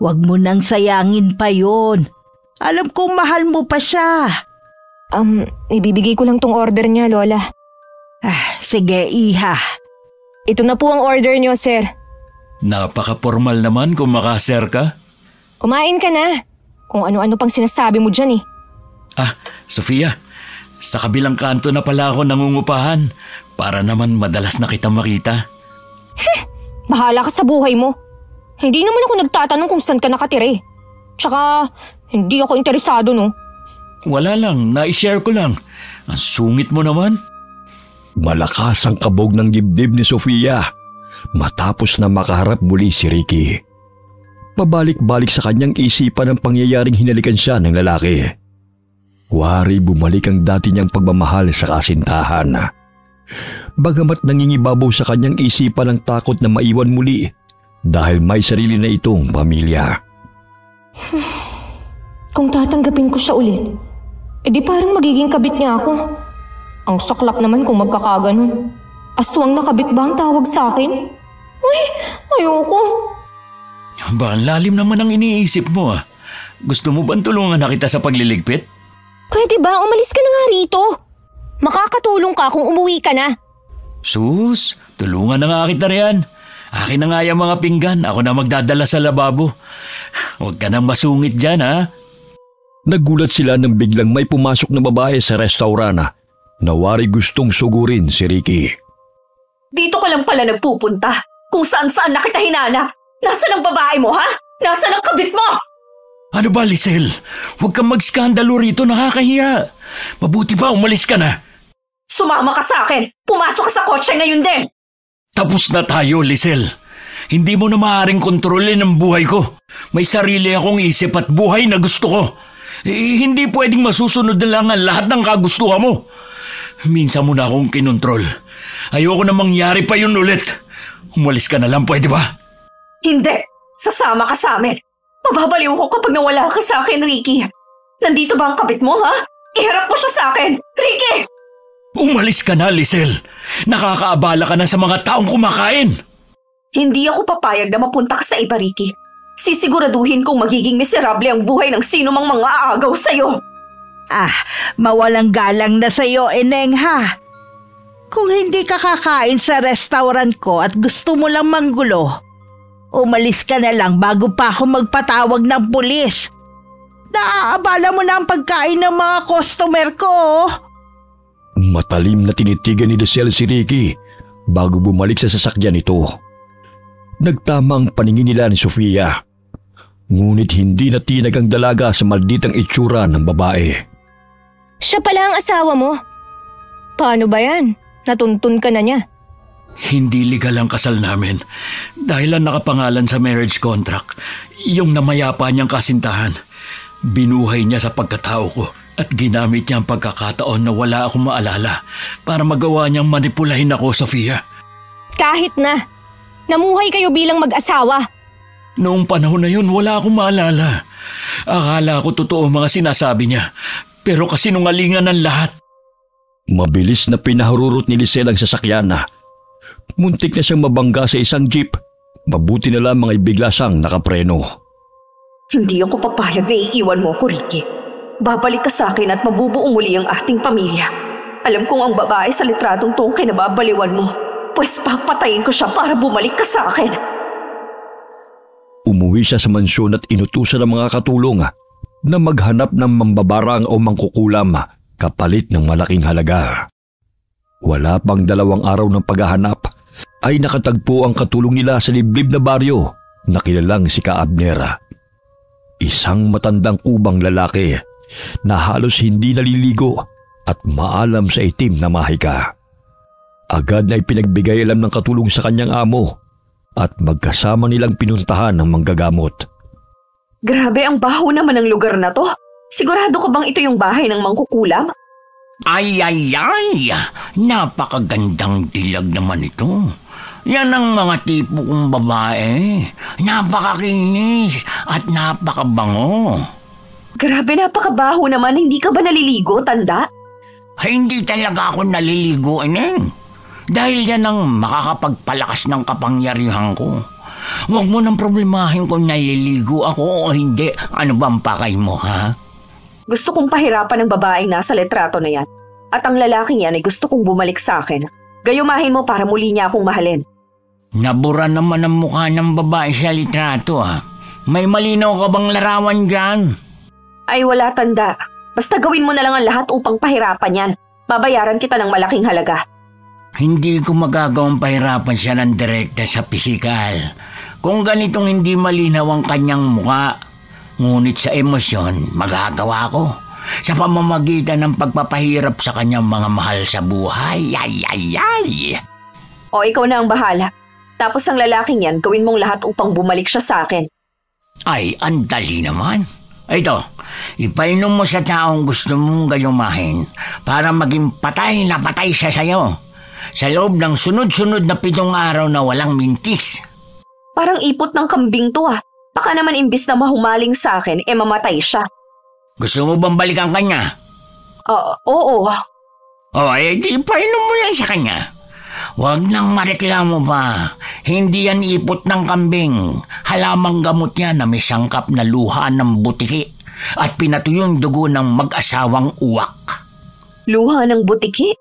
Huwag mo nang sayangin pa yon. Alam kong mahal mo pa siya. Ibibigay ko lang tong order niya, Lola. Sige, Iha. Ito na po ang order niyo, sir. Napaka-formal naman kung makaser ka. Kumain ka na. Kung ano-ano pang sinasabi mo dyan Sofia, sa kabilang kanto na pala ako nangungupahan para naman madalas na kita makita. Bahala ka sa buhay mo. Hindi naman ako nagtatanong kung saan ka nakatira. Tsaka, hindi ako interesado, no? Wala lang, na-share ko lang. Ang sungit mo naman. Malakas ang kabog ng dibdib ni Sofia matapos na makaharap muli si Ricky. Pabalik-balik sa kanyang isipan ang pangyayaring hinalikan siya ng lalaki. Wari bumalik ang dati niyang pagmamahal sa kasintahan. Bagamat nangingibabaw sa kanyang isipan ang takot na maiwan muli dahil may sarili na itong pamilya. Kung tatanggapin ko siya ulit, edi parang magiging kabit niya ako. Ang saklap naman kung magkakaganon. Aswang na kabit ba ang tawag sa akin? Uy, ayoko. Ba, lalim naman ang iniisip mo. Gusto mo bang tulungan na kita sa pagliligpit? Pwede ba? Umalis ka na nga rito. Makakatulong ka kung umuwi ka na. Sus, tulungan na nga kita riyan. Akin na nga yung mga pinggan. Ako na magdadala sa lababo. Huwag ka nang masungit dyan, ha? Nagulat sila nang biglang may pumasok na babae sa restaurant na wari gustong sugurin si Ricky. Dito ka lang pala nagpupunta. Kung saan-saan na kita hinanap. Nasaan ang babae mo, ha? Nasaan ang kabit mo? Ano ba, Lisel? Huwag kang magskandalo rito, nakakahiya. Mabuti pa, umalis ka na. Sumama ka sa akin. Pumasok ka sa kotse ngayon din. Tapos na tayo, Lisel. Hindi mo na maaaring kontrolin ang buhay ko. May sarili akong isip at buhay na gusto ko. Hindi pwedeng masusunod na lang ang lahat ng kagustuhan mo. Minsan mo na akong kinontrol. Ayoko na mangyari pa yun ulit. Umalis ka na lang, pwede ba? Hindi. Sasama ka sa amin. Mababaliw ko kapag nawala ka sa akin, Ricky. Nandito ba ang kabit mo, ha? Iharap mo siya sa akin, Ricky! Umalis ka na, Lisel. Nakakaabala ka na sa mga taong kumakain. Hindi ako papayag na mapunta ka sa iba, Ricky. Sisiguraduhin kong magiging miserable ang buhay ng sino mang mga aagaw sa'yo. Mawalang galang na sa'yo, Eneng, ha? Kung hindi ka kakain sa restaurant ko at gusto mo lang manggulo, umalis ka na lang bago pa ako magpatawag ng pulis. Naaabala mo na ang pagkain ng mga customer ko. Matalim na tinitigan ni Lisel si Ricky bago bumalik sa sasakyan nito. Nagtama ang paningin nila ni Sofia. Ngunit hindi natinag ang dalaga sa malditang itsura ng babae. Siya pala ang asawa mo. Paano ba yan? Natuntun ka na niya. Hindi legal ang kasal namin dahil ang nakapangalan sa marriage contract, yung namayapa niyang kasintahan. Binuhay niya sa pagkatao ko at ginamit niya ang pagkakataon na wala akong maalala para magawa niyang manipulahin ako, Sofia. Kahit na. Namuhay kayo bilang mag-asawa. Noong panahon na yun, wala akong maalala. Akala ko totoo mga sinasabi niya, pero kasinungalingan ang lahat. Mabilis na pinahururot ni Lisel ang sasakyan na. Muntik na siyang mabangga sa isang jeep. Mabuti na lamang ay bigla siyang nakapreno. Hindi ako papayag na iiwan mo ko, Ricky. Babalik ka sa akin at mabubuo muli ang ating pamilya. Alam kong ang babae sa litratong to ang kinababaliwan mo. Pues papatayin ko siya para bumalik ka sa akin. Umuwi siya sa mansyon at inutusan ng mga katulong na maghanap ng mambabarang o mangkukulam kapalit ng malaking halaga. Wala pang 2 araw ng paghahanap ay nakatagpo ang katulong nila sa liblib na baryo na kilalang si Ka Abner. Isang matandang kubang lalaki na halos hindi naliligo at maalam sa itim na mahika. Agad na ipinagbigay alam ng katulong sa kanyang amo at magkasama nilang pinuntahan ng manggagamot. Grabe, ang baho naman ng lugar na to. Sigurado ka bang ito yung bahay ng mangkukulam? Ay! Napakagandang dilag naman ito. Yan ang mga tipo kong babae. Napakakinis at napakabango. Grabe, napakabaho naman. Hindi ka ba naliligo, tanda? Hindi talaga ako naliligo, Ineng. Dahil yan ang makakapagpalakas ng kapangyarihan ko. Huwag mo nang problemahin kung naliligo ako o hindi. Ano ba ang pakay mo, ha? Gusto kong pahirapan ng babaeng nasa litrato na yan. At ang lalaking yan ay gusto kong bumalik sa akin. Gayumahin mo para muli niya akong mahalin. Nabura naman ang mukha ng babae sa litrato, ha? May malinaw ka bang larawan dyan? Ay wala, tanda. Basta gawin mo na lang ang lahat upang pahirapan yan. Babayaran kita ng malaking halaga. Hindi ko magagawang pahirapan siya ng direkta sa pisikal. Kung ganitong hindi malinaw ang kanyang mukha, ngunit sa emosyon, magagawa ko. Sa pamamagitan ng pagpapahirap sa kanyang mga mahal sa buhay. Ay! O ikaw na ang bahala. Tapos ang lalaking yan, gawin mong lahat upang bumalik siya sa akin. Ay, ang dali naman. Ito, ipainom mo sa taong gusto mong gayumahin para maging patay na patay siya sa'yo. Sa loob ng sunod-sunod na 7 araw na walang mintis. Parang ipot ng kambing to ah. Baka naman imbis na mahumaling sa akin, mamatay siya. Gusto mo bang balikan kanya? Oo. Di ipainom mo yan sa kanya. Huwag nang mareklamo pa. Hindi yan ipot ng kambing. Halamang gamot yan na may sangkap na luha ng butiki at pinatuyong dugo ng mag-asawang uwak. Luha ng butiki?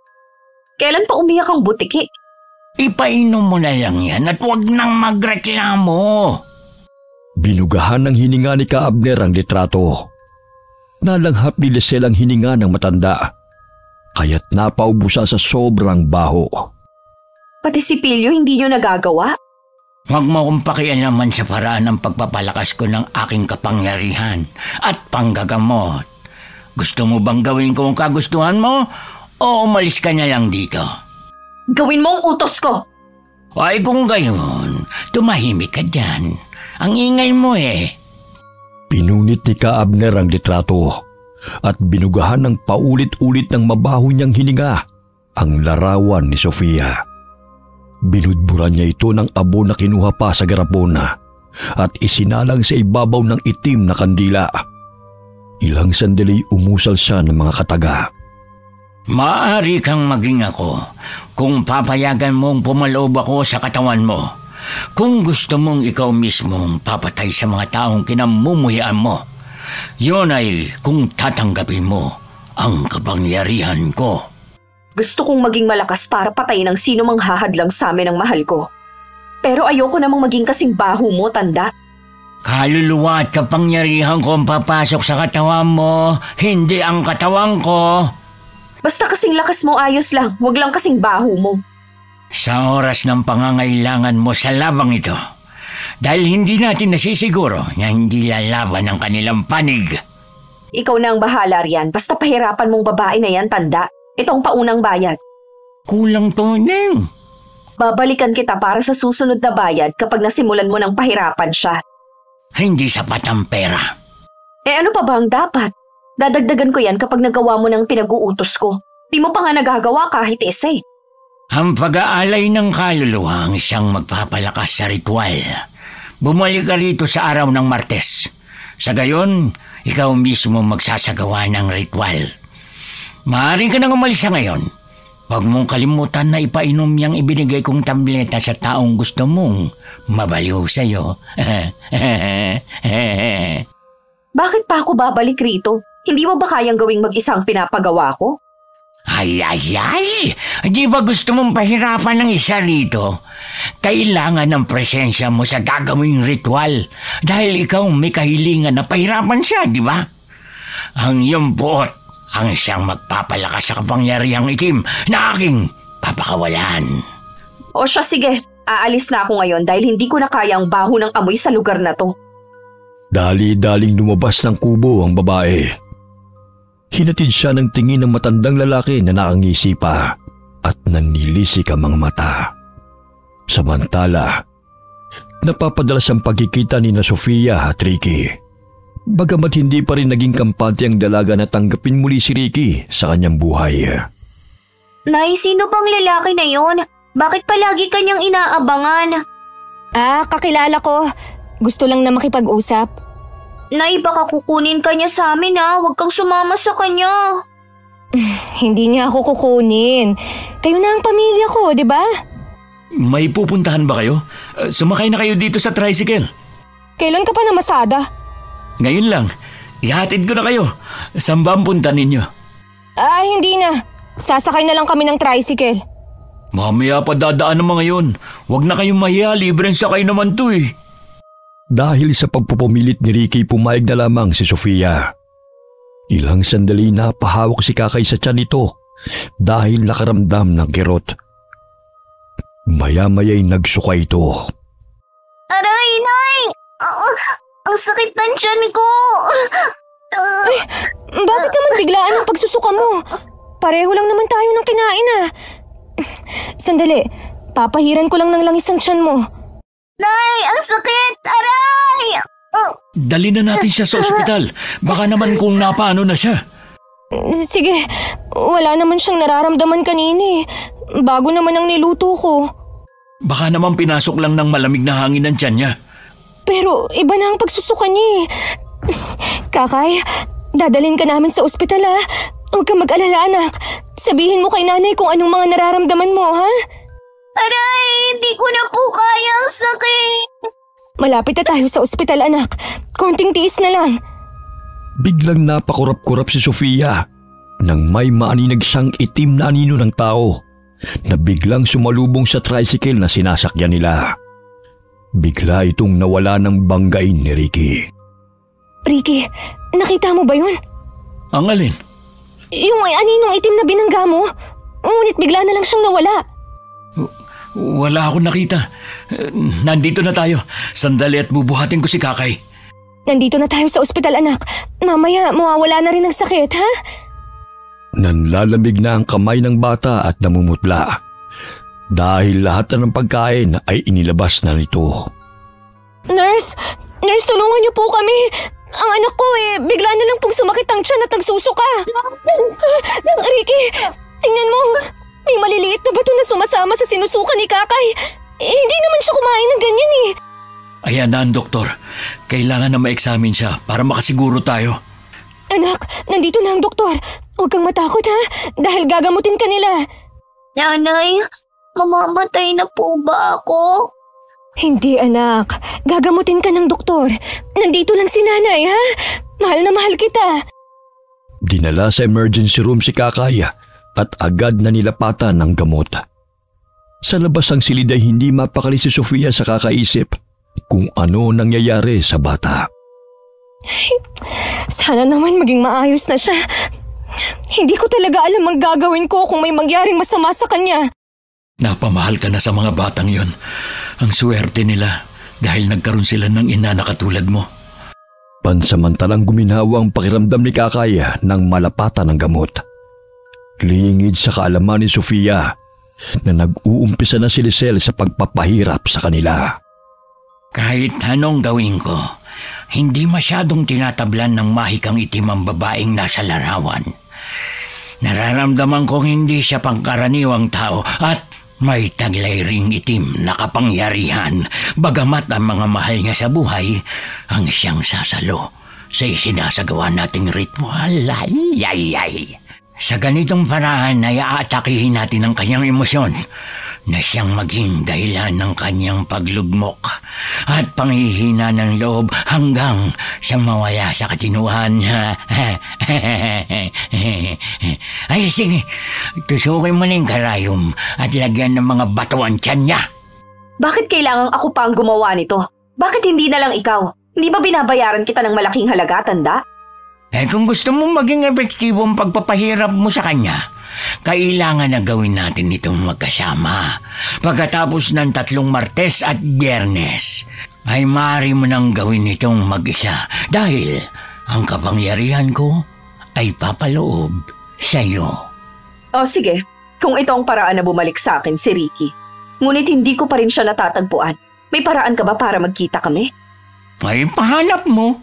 Kailan pa umiyak ang butiki? Ipainom mo na lang yan at huwag nang magreklamo. Binugahan ng hininga ni Ka Abner ang litrato. Nalanghap ni Lisel ang hininga ng matanda, kaya't napaubusan sa sobrang baho. Pati si Pilyo hindi nyo nagagawa? Huwag mo akong pakialaman sa paraan ng pagpapalakas ko ng aking kapangyarihan at panggagamot. Gusto mo bang gawin ko ang kagustuhan mo o umalis ka na lang dito? Gawin mo ang utos ko! Ay kung gayon, tumahimik ka dyan. Ang ingay mo eh. Pinunit ni Ka Abner ang litrato at binugahan ng paulit-ulit ng mabaho niyang hininga ang larawan ni Sofia. Binudburan niya ito ng abo na kinuha pa sa garapona at isinalang sa ibabaw ng itim na kandila. Ilang sandali umusal siya ng mga kataga. Maaari kang maging ako kung papayagan mong pumaloob ako sa katawan mo. Kung gusto mong ikaw mismong papatay sa mga taong kinamumuhian mo, yun ay kung tatanggapin mo ang kapangyarihan ko. Gusto kong maging malakas para patayin ang sino mang hahadlang sa amin ng mahal ko. Pero ayoko namang maging kasing baho mo, tanda. Kaluluwa at kapangyarihan ko ang papasok sa katawan mo, hindi ang katawan ko. Basta kasing lakas mo ayos lang, wag lang kasing baho mo. Sa oras ng pangangailangan mo sa labang ito, dahil hindi natin nasisiguro na hindi lalaban ang kanilang panig. Ikaw na ang bahala riyan, basta pahirapan mong babae na yan, tanda. Itong paunang bayad. Kulang to, Neng. Babalikan kita para sa susunod na bayad kapag nasimulan mo ng pahirapan siya. Hindi sapat ang pera. Ano pa ba ang dapat? Dadagdagan ko yan kapag nagawa mo ng pinag-uutos ko. Di mo pa nga nagagawa kahit isa eh. Ang pag-aalay ng kaluluwa ang siyang magpapalakas sa ritual. Bumalik ka rito sa araw ng Martes. Sa gayon, ikaw mismo magsasagawa ng ritual. Maaari ka nang umalis sa ngayon. Huwag mong kalimutan na ipainom niyang ibinigay kong tableta sa taong gusto mong mabaliw sa'yo. Bakit pa ako babalik rito? Hindi mo ba kayang gawing mag-isang pinapagawa ko? Ay! Di ba gusto mong pahirapan ng isa rito? Kailangan ng presensya mo sa gagawing ritual dahil ikaw may kahilingan na pahirapan siya, di ba? Ang iyong buot ang siyang magpapalakas sa kapangyarihang itim na aking papakawalan. O siya, sige. Aalis na ako ngayon dahil hindi ko na kaya ang baho ng amoy sa lugar na to. Dali-daling lumabas ng kubo ang babae. Hinatid siya ng tingin ng matandang lalaki na nakangisi pa at nanilisik ang mga mata. Samantala, napapadalas ang pagkikita ni na Sofia at Ricky. Bagamat hindi pa rin naging kampante ang dalaga na tanggapin muli si Ricky sa kanyang buhay. Nay, sino bang lalaki na yon? Bakit palagi kanyang inaabangan? Kakilala ko. Gusto lang na makipag-usap. Nay, baka kukunin ka niya sa amin Huwag kang sumama sa kanya. Hindi niya ako kukunin. Kayo na ang pamilya ko, di ba? May pupuntahan ba kayo? Sumakay na kayo dito sa tricycle. Kailan ka pa namasada? Ngayon lang. Ihatid ko na kayo. Saan ba ang punta ninyo? Hindi na. Sasakay na lang kami ng tricycle. Mamaya pa dadaan ng mga yun. Huwag na kayong mahiya, libreng sakay naman to eh. Dahil sa pagpupumilit ni Ricky, pumayag na lamang si Sofia. Ilang sandali na pahawak si Kakay sa tiyan nito dahil nakaramdam ng kirot. Maya-maya'y nagsuka ito. Aray, Nay! Ang sakit ng tiyan ko! Ay, bakit naman biglaan ang pagsusuka mo? Pareho lang naman tayo ng kinain Sandali, papahiran ko lang ng langis ang tiyan mo. Nay, ang sakit! Aray! Dali na natin siya sa ospital. Baka naman kung napaano na siya. Sige, wala naman siyang nararamdaman kanini. Bago naman ang niluto ko. Baka naman pinasok lang ng malamig na hangin ng tiyan niya. Pero iba na ang pagsusuka niya. Kakay, dadalhin ka namin sa ospital Huwag kang mag-alala, anak. Sabihin mo kay nanay kung anong mga nararamdaman mo, ha? Aray, hindi ko na po kaya ang sakit. Malapit na tayo sa ospital, anak. Konting tiis na lang. Biglang napakurap-kurap si Sofia nang may maaninag siyang itim na anino ng tao na biglang sumalubong sa tricycle na sinasakyan nila. Bigla itong nawala ng banggain ni Ricky. Ricky, nakita mo ba yun? Ang alin? Yung may aninong itim na binangga mo. Ngunit bigla na lang siyang nawala. Wala akong nakita. Nandito na tayo. Sandali at bubuhatin ko si Kakay. Nandito na tayo sa ospital, anak. Mamaya mawawala na rin ang sakit, ha? Nanlalamig na ang kamay ng bata at namumutla. Dahil lahat na ng pagkain ay inilabas na nito. Nurse, tulungan niyo po kami. Ang anak ko bigla na lang pong sumakit ang tiyan at nagsusuka. Ricky, tingnan mo. May maliliit na bato na sumasama sa sinusuka ni Kakay. Hindi naman siya kumain ng ganyan Ayan na ang doktor. Kailangan na ma-examine siya para makasiguro tayo. Anak, nandito na ang doktor. Huwag kang matakot, ha? Dahil gagamutin ka nila. Nanay, mamamatay na po ba ako? Hindi, anak. Gagamutin ka ng doktor. Nandito lang si nanay, ha? Mahal na mahal kita. Dinala sa emergency room si Kakay at agad na nilapatan ng gamot. Sa labas ang silid ay hindi mapakali si Sofia sa kakaisip kung ano nangyayari sa bata. Sana naman maging maayos na siya. Hindi ko talaga alam ang gagawin ko kung may mangyaring masama sa kanya. Napamahal ka na sa mga batang yon. Ang swerte nila dahil nagkaroon sila ng ina na katulad mo. Pansamantalang guminawa ang pakiramdam ni Kakay nang malapatan ng gamot. Lingid sa kaalaman ni Sofia na nag-uumpisa na si Lisel sa pagpapahirap sa kanila. Kahit anong gawin ko, hindi masyadong tinatablan ng mahikang itim ang babaeng nasa larawan. Nararamdaman kong hindi siya pangkaraniwang tao at may taglay ring itim na kapangyarihan, bagamat ang mga mahal niya sa buhay ang siyang sasalo sa isinasagawa nating ritual. Ay. Sa ganitong paraan ay aatakihin natin ang kanyang emosyon na siyang maging dahilan ng kanyang paglugmok at panghihina ng loob hanggang siyang mawala sa katinuan. Ay sige, tusukin mo na yung karayom at lagyan ng mga bato ang tiyan niya. Bakit kailangang ako pa ang gumawa nito? Bakit hindi na lang ikaw? Hindi ba binabayaran kita ng malaking halaga, tanda? Kung gusto mong maging epektibo ang pagpapahirap mo sa kanya, kailangan na gawin natin itong magkasama. Pagkatapos ng 3 Martes at Biyernes, ay maaari mo nang gawin itong mag-isa dahil ang kapangyarihan ko ay papaloob sa iyo. O sige, kung ito ang paraan na bumalik sa akin si Ricky. Ngunit hindi ko pa rin siya natatagpuan. May paraan ka ba para magkita kami? Ay pahanap mo.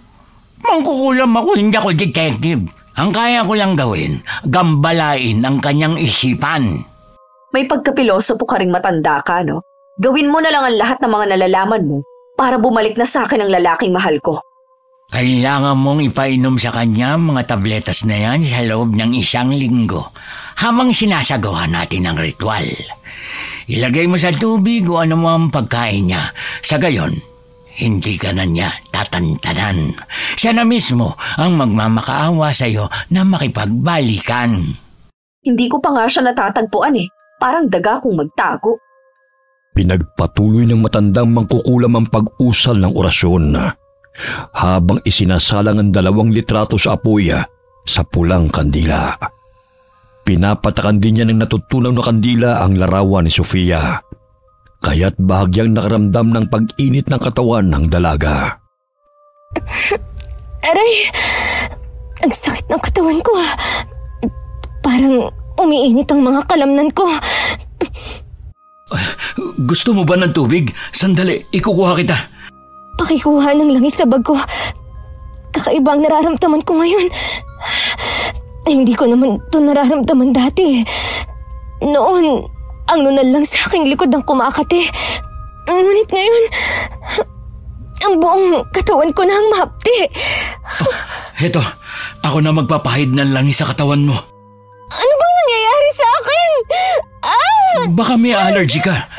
Mangkukulam ako, hindi ako detective. Ang kaya ko lang gawin, gambalain ang kanyang isipan. May pagkapilosopo ka ring matanda ka, no? Gawin mo na lang ang lahat ng mga nalalaman mo para bumalik na sa akin ang lalaking mahal ko. Kailangan mong ipainom sa kanya mga tabletas na yan sa loob ng 1 linggo habang sinasagawa natin ang ritual. Ilagay mo sa tubig o ano mo ang pagkain niya. Sa gayon, hindi ka na niya tatantanan. Siya na mismo ang magmamakaawa sa iyo na makipagbalikan. Hindi ko pa nga siya natatagpuan eh. Parang daga kong magtago. Pinagpatuloy ng matandang mangkukulam ang pag-usal ng orasyon habang isinasalang ang 2 litrato sa apoy sa pulang kandila. Pinapatakan din niya ng natutunaw na kandila ang larawan ni Sofia, kaya't bahagyang nakaramdam ng pag-init ng katawan ng dalaga. Aray! Ang sakit ng katawan ko. Parang umiinit ang mga kalamnan ko. Gusto mo ba ng tubig? Sandali, ikukuha kita. Pakikuha ng langis sa bag ko. Kakaiba ang nararamdaman ko ngayon. Hindi ko naman ito nararamdaman dati. Noon, ang nunal lang sa aking likod ang kumakati. Ngunit ngayon, ang buong katawan ko na ang mahapti. Heto, ako na magpapahid ng langis sa katawan mo. Ano bang nangyayari sa akin? Baka may allergy ka.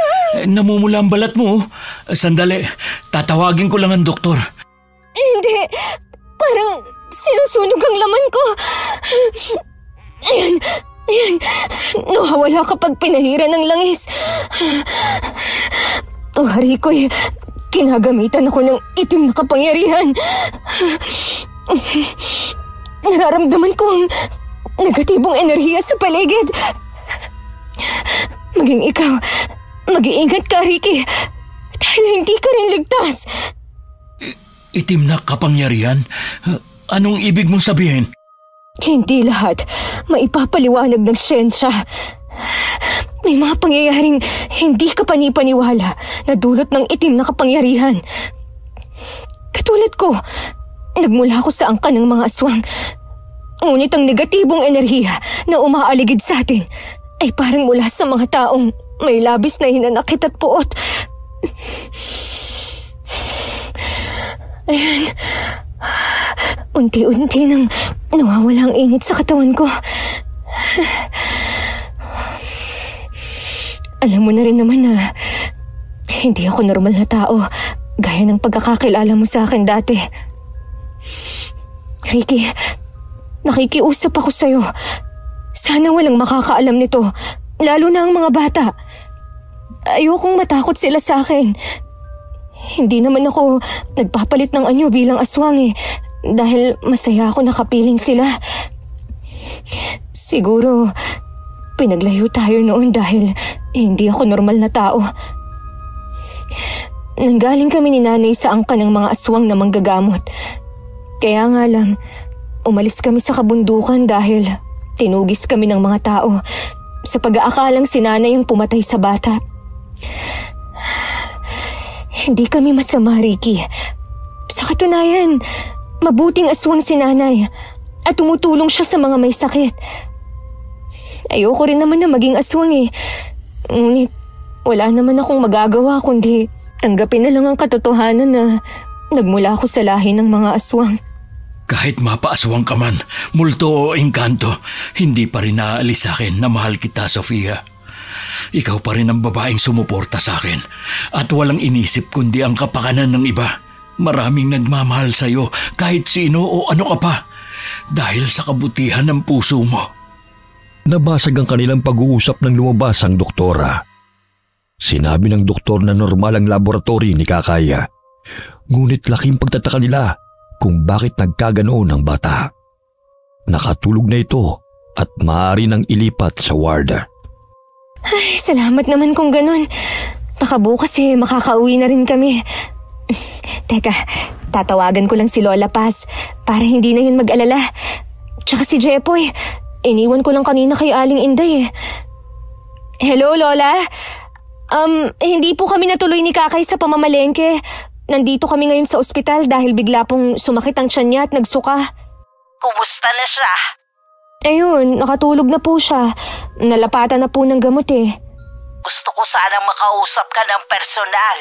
Namumula ang balat mo. Sandali, tatawagin ko lang ang doktor. Hindi, parang sinusunog ang laman ko. Ayan, nawawala kapag pinahira ng langis. Wari ko'y kinagamitan ako ng itim na kapangyarihan. Nararamdaman ko ang negatibong enerhiya sa paligid. Maging ikaw, mag-iingat ka, Ricky. Dahil hindi ka rin ligtas. Itim na kapangyarihan? Anong ibig mong sabihin? Hindi lahat maipapaliwanag ng siyensya. May mga pangyayaring hindi ka panipaniwala na dulot ng itim na kapangyarihan. Katulad ko, nagmula ako sa angkan ng mga aswang. Ngunit ang negatibong enerhiya na umaaligid sa atin ay parang mula sa mga taong may labis na hinanakit at puot. Ayan. Unti-unti nang nawawala ang init sa katawan ko. Alam mo na rin naman na hindi ako normal na tao gaya ng pagkakakilala mo sa akin dati. Ricky, nakikiusap ako sa'yo. Sana walang makakaalam nito, lalo na ang mga bata. Ayokong matakot sila sa akin. Hindi naman ako nagpapalit ng anyo bilang aswang dahil masaya ako nakapiling sila. Siguro, pinaglayo tayo noon dahil hindi ako normal na tao. Nanggaling kami ni nanay sa angkan ng mga aswang na manggagamot. Kaya nga lang, umalis kami sa kabundukan dahil tinugis kami ng mga tao sa pag-aakalang si nanay ang pumatay sa bata. Hindi kami masama, Ricky. Sa katunayan, mabuting aswang si nanay at tumutulong siya sa mga may sakit. Ayoko rin naman na maging aswang Ngunit wala naman akong magagawa kundi tanggapin na lang ang katotohanan na nagmula ako sa lahi ng mga aswang. Kahit mapaaswang ka man, multo o engkanto, hindi pa rin naaalis sa akin na mahal kita, Sofia. Ikaw pa rin ang babaeng sumuporta sa akin at walang inisip kundi ang kapakanan ng iba. Maraming nagmamahal sa'yo kahit sino o ano ka pa dahil sa kabutihan ng puso mo. Nabasag ang kanilang pag-uusap nang lumabas ang doktora. Sinabi ng doktor na normal ang laboratory ni Kakaya. Ngunit laking pagtataka nila kung bakit nagkaganoon ang bata. Nakatulog na ito at maaari nang ilipat sa ward. Ay, salamat naman kung ganun. Baka bukas makakauwi na rin kami. Teka, tatawagan ko lang si Lola Paz para hindi na yun mag-alala. Tsaka si Jepoy, iniwan ko lang kanina kay Aling Inday Hello, Lola? Hindi po kami natuloy ni Kakay sa pamamalengke. nandito kami ngayon sa ospital dahil bigla pong sumakit ang tiyan niya at nagsuka. Kumusta na siya? Ayun, nakatulog na po siya. Nalapatan na po ng gamot eh. Gusto ko sanang makausap ka ng personal.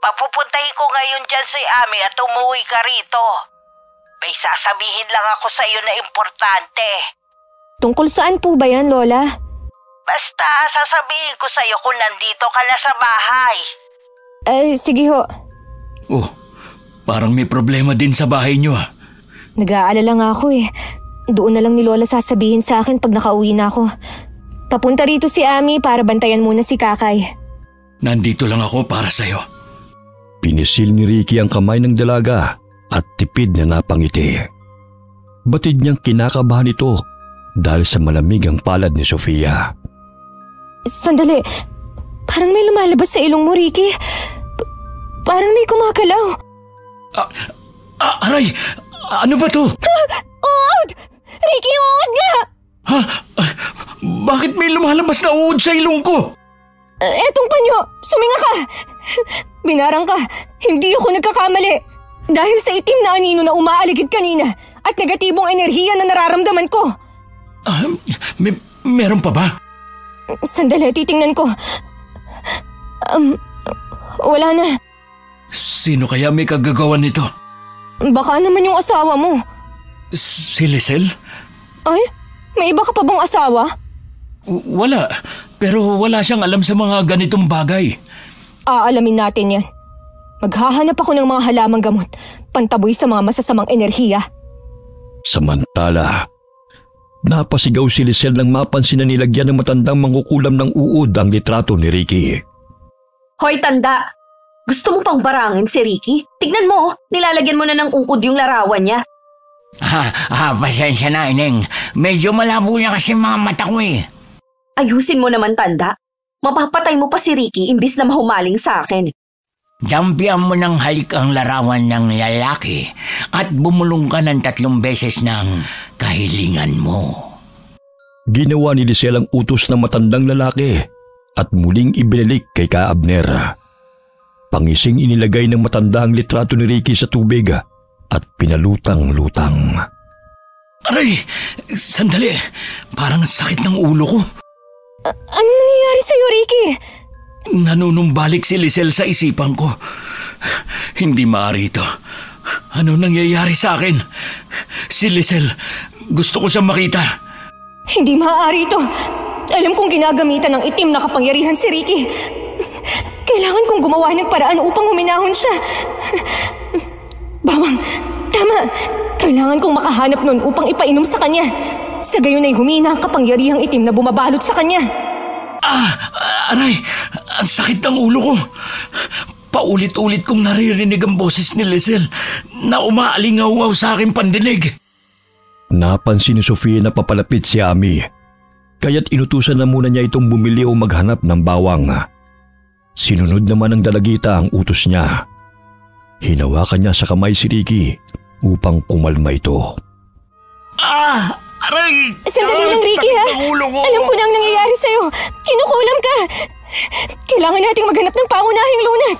Papupuntahin ko ngayon dyan si Ami at umuwi ka rito. May sasabihin lang ako sa iyo na importante. Tungkol saan po ba yan, Lola? Basta sasabihin ko sa iyo kung nandito ka na sa bahay. Sige ho. Oh, parang may problema din sa bahay niyo ah. Nag-aalala nga ako eh. Doon na lang ni Lola sasabihin sa akin pag nakauwi na ako. Papunta rito si Ami para bantayan muna si Kakay. Nandito lang ako para sa'yo. Pinisil ni Ricky ang kamay ng dalaga at tipid na napangiti. Batid niyang kinakabahan ito dahil sa malamig ang palad ni Sofia. Sandali, parang may lumalabas sa ilong mo, Ricky. Parang may kumakalaw. Aray! Ano ba to? Uod! Ricky, uod nga! Ha? Bakit may lumalabas na uod sa ilong ko? Etong panyo, suminga ka! Binarang ka, hindi ako nagkakamali. Dahil sa itim na anino na umaaligid kanina at negatibong enerhiya na nararamdaman ko. Meron pa ba? Sandali, titingnan ko. Wala na. Sino kaya may kagagawan nito? Baka naman yung asawa mo. Si Lisel? Ay, may iba ka pa bang asawa? Wala, pero wala siyang alam sa mga ganitong bagay. Aalamin natin yan. Maghahanap ako ng mga halamang gamot, pantaboy sa mga masasamang enerhiya. Samantala, napasigaw si Lisel nang mapansin na nilagyan ng matandang mangkukulam ng uod ang litrato ni Ricky. Hoy tanda, gusto mo pang barangin si Ricky? Tignan mo, nilalagyan mo na ng ungkod yung larawan niya. Pasensya na, Ineng. Medyo malabo niya kasi mga mata ko eh. Ayusin mo naman tanda. Mapapatay mo pa si Ricky imbis na mahumaling sa akin. Dampian mo ng halik ang larawan ng lalaki at bumulong ka ng 3 beses ng kahilingan mo. Ginawa ni Lisel ang utos ng matandang lalaki at muling ibinalik kay Ka Abner. Pangising inilagay ng matanda ang litrato ni Ricky sa tubig at pinalutang-lutang. Aray! Sandali! Parang sakit ng ulo ko. Anong nangyayari sa'yo, Ricky? Nanunumbalik si Lisel sa isipan ko. Hindi maaari ito. Ano nangyayari sa akin? Si Lisel, gusto ko siyang makita. Hindi maaari ito. Alam kong ginagamitan ng itim na kapangyarihan si Ricky. Kailangan kong gumawa ng paraan upang huminahon siya. Bawang, tama. Kailangan kong makahanap nun upang ipainom sa kanya. Sa gayon ay humina ang kapangyarihang itim na bumabalot sa kanya. Aray! Ang sakit ng ulo ko. Paulit-ulit kong naririnig ang boses ni Lisel na umaalingaw sa aking pandinig. Napansin ni Sofia na papalapit si Ami, kaya't inutusan na muna niya itong bumili o maghanap ng bawang. Sinunod naman ng dalagita ang utos niya. Hinawakan niya sa kamay si Ricky upang kumalma ito. Aray! Sandali lang, Ricky, ha? Alam ko na ang nangyayari sa'yo. Kinukulam ka. Kailangan nating maghanap ng pangunahing lunas.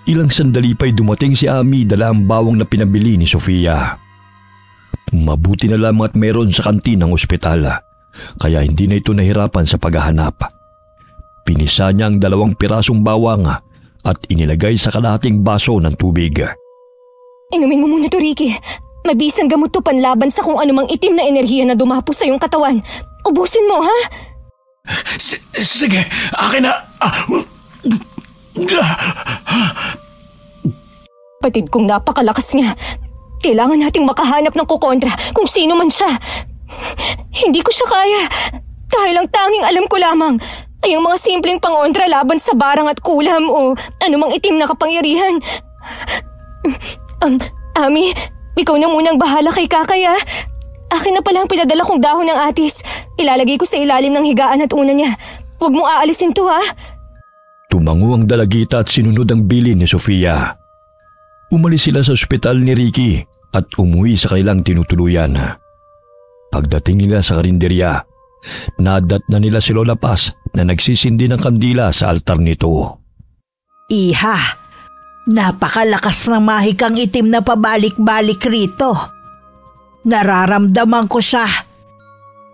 Ilang sandali pa'y dumating si Ami dala ang bawang na pinabili ni Sofia. Mabuti na lamang at meron sa kantin ng ospital, kaya hindi na ito nahirapan sa paghahanap. Pinisa niya ang 2 pirasong bawang at inilagay sa kalahating baso ng tubig. Inumin mo muna to, Ricky. Mabisang gamot to panlaban sa kung anumang itim na enerhiya na dumapo sa iyong katawan. Ubusin mo, ha? Sige, akin na. Patid kong napakalakas niya. Kailangan nating makahanap ng kukontra kung sino man siya. Hindi ko siya kaya. Dahil ang tanging alam ko lamang ay ang mga simpleng pangontra laban sa barang at kulam o anumang itim na kapangyarihan. Ami, ikaw na munang bahala kay Kakay, ha? Akin na pala ang pinadala kong dahon ng atis. Ilalagay ko sa ilalim ng higaan at una niya. Huwag mong aalisin to, ha? Tumango ang dalagita at sinunod ang bilin ni Sofia. Umalis sila sa ospital ni Ricky at umuwi sa kanilang tinutuluyan. Pagdating nila sa karinderya, nadat na nila si Lola Paz na nagsisindi ng kandila sa altar nito. Iha, Napakalakas ng mahikang itim na pabalik-balik rito. Nararamdaman ko siya.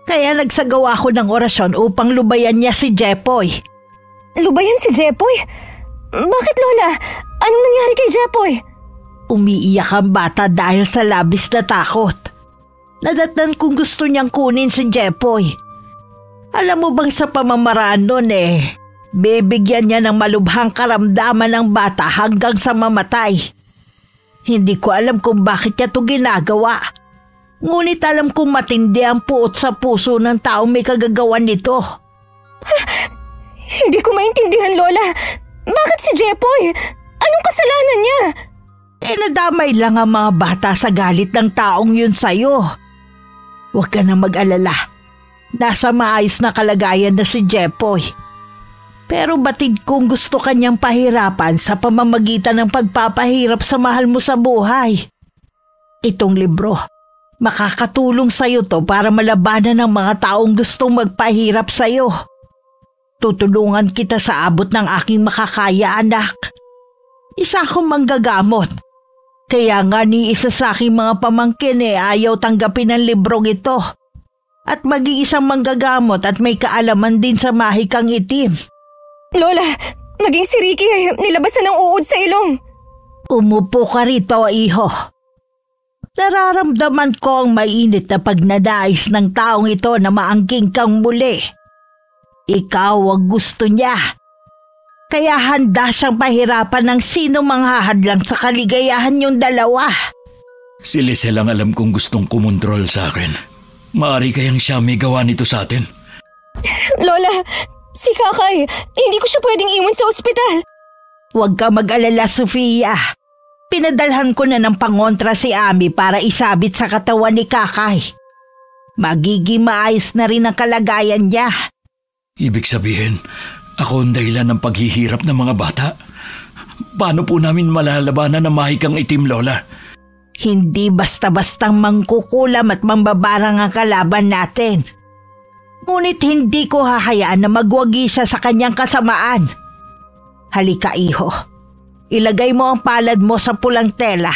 Kaya nagsagawa ko ng orasyon upang lubayan niya si Jepoy. Lubayan si Jepoy? Bakit, Lola? Anong nangyari kay Jepoy? Umiiyak ang bata dahil sa labis na takot. Nadatnan kung gusto niyang kunin si Jepoy. Alam mo bang sa pamamaraan nun bibigyan niya ng malubhang karamdaman ng bata hanggang sa mamatay. Hindi ko alam kung bakit niya ito ginagawa. Ngunit alam kong matindi ang puot sa puso ng taong may kagagawan nito. Hindi ko maintindihan, Lola. Bakit si Jepoy? Anong kasalanan niya? Nadamay lang ang mga bata sa galit ng taong yun sa'yo. Huwag ka na mag-alala. Nasa maayos na kalagayan na si Jepoy. Pero batid kong gusto kanyang pahirapan sa pamamagitan ng pagpapahirap sa mahal mo sa buhay. Itong libro, makakatulong sa'yo to para malabanan ng mga taong gustong magpahirap sa'yo. Tutulungan kita sa abot ng aking makakaya, anak. Isa akong manggagamot. Kaya nga ni isa sa aking mga pamangkin ayaw tanggapin ang librong ito. At mag-iisang manggagamot at may kaalaman din sa mahikang itim. Lola, maging si Ricky nilabasan ng uod sa ilong. Umupo ka rito, iho. Nararamdaman ko ang mainit na pagnanais ng taong ito na maangking kang muli. Ikaw ang gusto niya. Kaya handa siyang pahirapan ng sino manghahadlang sa kaligayahan niyong dalawa. Si Lisel ang alam kong gustong kumontrol sa akin. Maari kayang siya may gawa nito sa atin? Lola, si Kakay, hindi ko siya pwedeng iwan sa ospital. Huwag ka mag-alala, Sofia. Pinadalhan ko na ng pangontra si Ami para isabit sa katawan ni Kakay. Magiging maayos na rin ang kalagayan niya. Ibig sabihin, ako ang dahilan ng paghihirap ng mga bata? Paano po namin malalabanan ng mahikang itim, Lola? Hindi basta-bastang mangkukulam at mambabarang ang kalaban natin. Ngunit hindi ko hahayaan na magwagi siya sa kanyang kasamaan. Halika, iho. Ilagay mo ang palad mo sa pulang tela.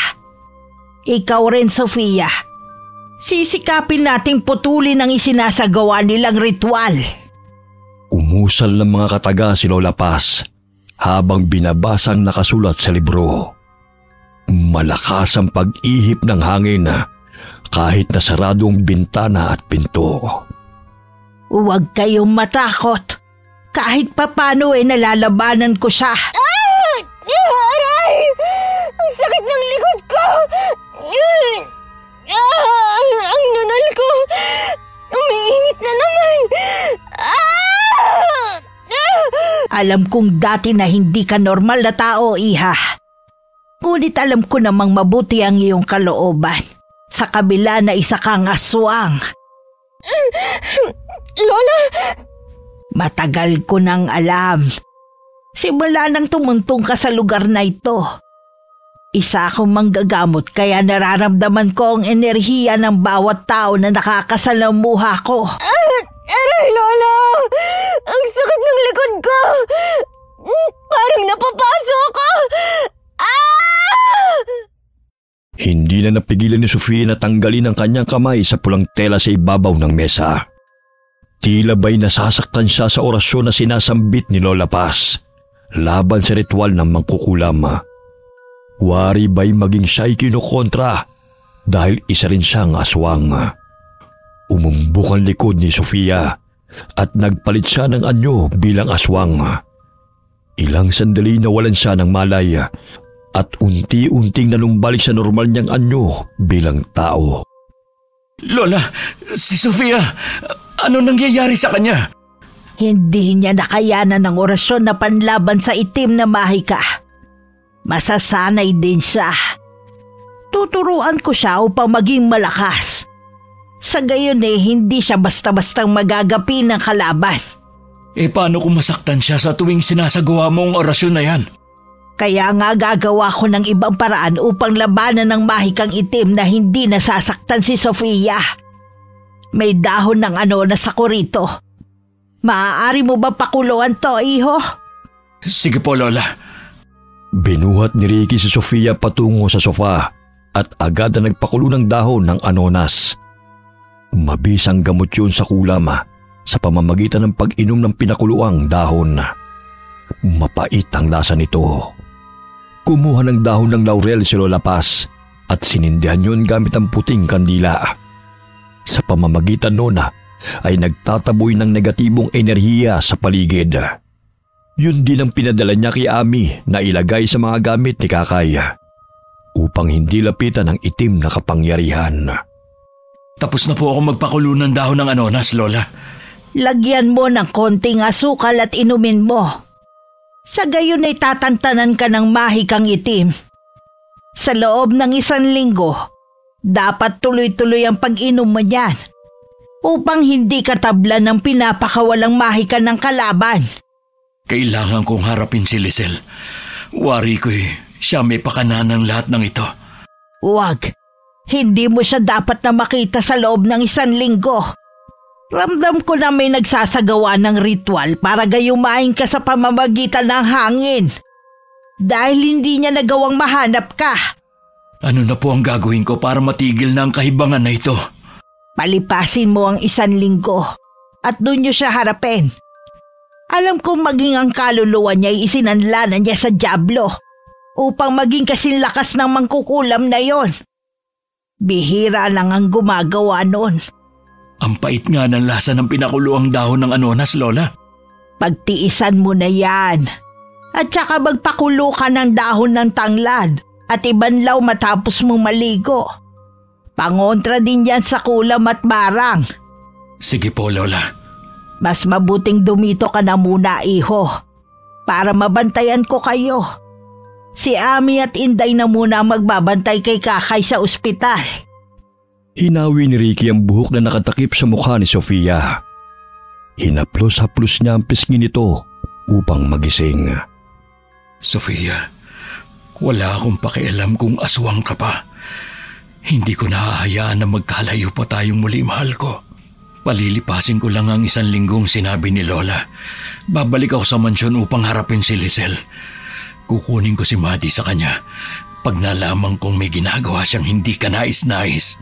Ikaw rin, Sofia. Sisikapin nating putulin ang isinasagawa nilang ritual. Umusal ng mga kataga si Lola Paz habang binabasang nakasulat sa libro. Malakas ang pag-ihip ng hangin kahit na saradong bintana at pinto. Huwag kayong matakot. Kahit papano nalalabanan ko siya. Aray! Ang sakit ng likod ko! Ang nunal ko! Umiinit na naman! Alam kong dati na hindi ka normal na tao, iha. Ngunit alam ko namang mabuti ang iyong kalooban. Sa kabila na isa kang aswang. Lola! Matagal ko nang alam. Simula nang tumuntong ka sa lugar na ito. Isa akong manggagamot kaya nararamdaman ko ang enerhiya ng bawat tao na nakakasalamuha ko. Aray, Lola! Ang sakit ng likod ko! Parang napapaso ako! Hindi na napigilan ni Sofia na tanggalin ang kanyang kamay sa pulang tela sa ibabaw ng mesa. Tila ba'y nasasaktan siya sa orasyon na sinasambit ni Lola Paz laban sa ritual ng mangkukulam. Wari ba'y maging siya'y kinukontra dahil isa rin siyang aswang. Umumbok ang likod ni Sofia at nagpalit siya ng anyo bilang aswang. Ilang sandali nawalan siya ng malay at unti-unting nanumbalik sa normal niyang anyo bilang tao. Lola, si Sofia, ano nangyayari sa kanya? Hindi niya nakayanan ng orasyon na panlaban sa itim na mahika. Masasanay din siya. Tuturuan ko siya upang maging malakas. Sa gayon hindi siya basta-bastang magagapi ng kalaban. Paano kung masaktan siya sa tuwing sinasagawa mo ang orasyon na yan? Kaya nga gagawa ko ng ibang paraan upang labanan ng mahikang itim na hindi nasasaktan si Sofia. May dahon ng na sakurito. Maaari mo ba pakuluan to, iho? Sige po, Lola. Binuhat ni Ricky si Sofia patungo sa sofa at agad na nagpakulo ng dahon ng anonas. Mabisang gamot yun sa kulam sa pamamagitan ng pag-inom ng pinakuluang dahon. Mapait ang lasa nito. Kumuha ng dahon ng laurel si Lola Paz at sinindihan yun gamit ang puting kandila. Sa pamamagitan noon ay nagtataboy ng negatibong enerhiya sa paligid. Yun din ang pinadala niya kay Ami na ilagay sa mga gamit ni Kakay upang hindi lapitan ng itim na kapangyarihan. Tapos na po ako magpakulo ng dahon ng anonas, Lola. Lagyan mo ng konting asukal at inumin mo. Sa gayon ay tatantanan ka ng mahikang itim. Sa loob ng 1 linggo, dapat tuloy-tuloy ang pag-inom mo niyan upang hindi ka tablan ng pinapakawalang mahika ng kalaban. Kailangan kong harapin si Lisel. Wari ko'y siya may pakana ng lahat ng ito. Huwag. Hindi mo siya dapat na makita sa loob ng 1 linggo. Ramdam ko na may nagsasagawa ng ritual para gayumain ka sa pamamagitan ng hangin. Dahil hindi niya nagawang mahanap ka. Ano na po ang gagawin ko para matigil na ang kahibangan na ito? Palipasin mo ang 1 linggo at doon niyo siya harapin. Alam kong maging ang kaluluwa niya ay isinanlanan niya sa dyablo upang maging kasing lakas ng mangkukulam na yon. Bihira lang ang gumagawa noon. Ang pait nga ng lasa ng pinakuluang dahon ng anonas, Lola. Pagtiisan mo na yan. At saka magpakulo ka ng dahon ng tanglad at ibanlaw matapos mong maligo. Pangontra din yan sa kulam at barang. Sige po, Lola. Mas mabuting dumito ka na muna, iho, para mabantayan ko kayo. Si Ami at Inday na muna magbabantay kay Kakay sa ospital. Hinawi ni Ricky ang buhok na nakatakip sa mukha ni Sofia. Hinaplos-haplos niya ang pisngi nito upang magising. Sofia, wala akong pakialam kung aswang ka pa. Hindi ko nahahayaan na magkalayo pa tayong muli, mahal ko. Palilipasin ko lang ang 1 linggong sinabi ni Lola. Babalik ako sa mansyon upang harapin si Lisel. Kukunin ko si Maddie sa kanya pag nalaman kong may ginagawa siyang hindi ka nais-nais.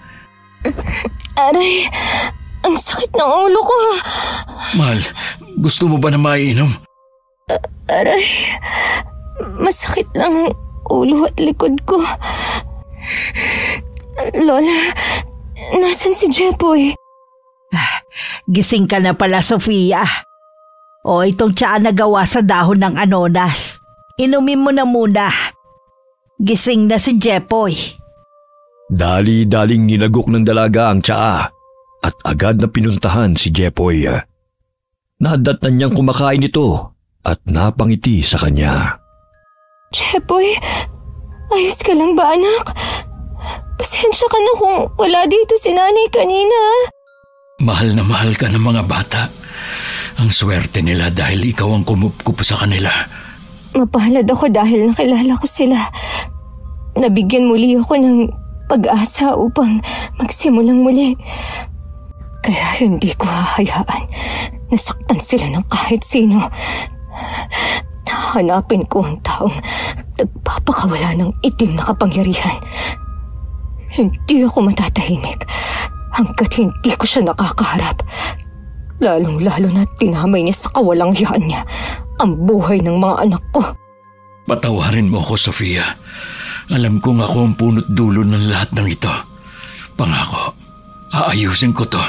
Aray, ang sakit ng ulo ko. Mahal, gusto mo ba na maiinom? Aray, masakit lang ang ulo at likod ko. Lola, nasan si Jepoy? Gising ka na pala, Sofia. O itong tsaa na gawa sa dahon ng anonas. Inumin mo na muna. Gising na si Jepoy. Dali-daling nilagok ng dalaga ang tsaa at agad na pinuntahan si Jepoy. Nadatnan niyang kumakain ito at napangiti sa kanya. Jepoy, ayos ka lang ba, anak? Pasensya ka na kung wala dito si nanay kanina. Mahal na mahal ka ng mga bata. Ang swerte nila dahil ikaw ang kumupkup sa kanila. Mapalad ako dahil nakilala ko sila. Nabigyan muli ako ng pag-asa upang magsimulang muli. Kaya hindi ko hahayaan nasaktan sila ng kahit sino. Hanapin ko ang taong nagpapakawala ng itim na kapangyarihan. Hindi ako matatahimik hanggat hindi ko siya nakakaharap. Lalong-lalo na tinamay niya sa kawalangyaan niya ang buhay ng mga anak ko. Patawarin mo ako, Sofia. Alam kong ako ang punot dulo ng lahat ng ito. Pangako, aayusin ko to.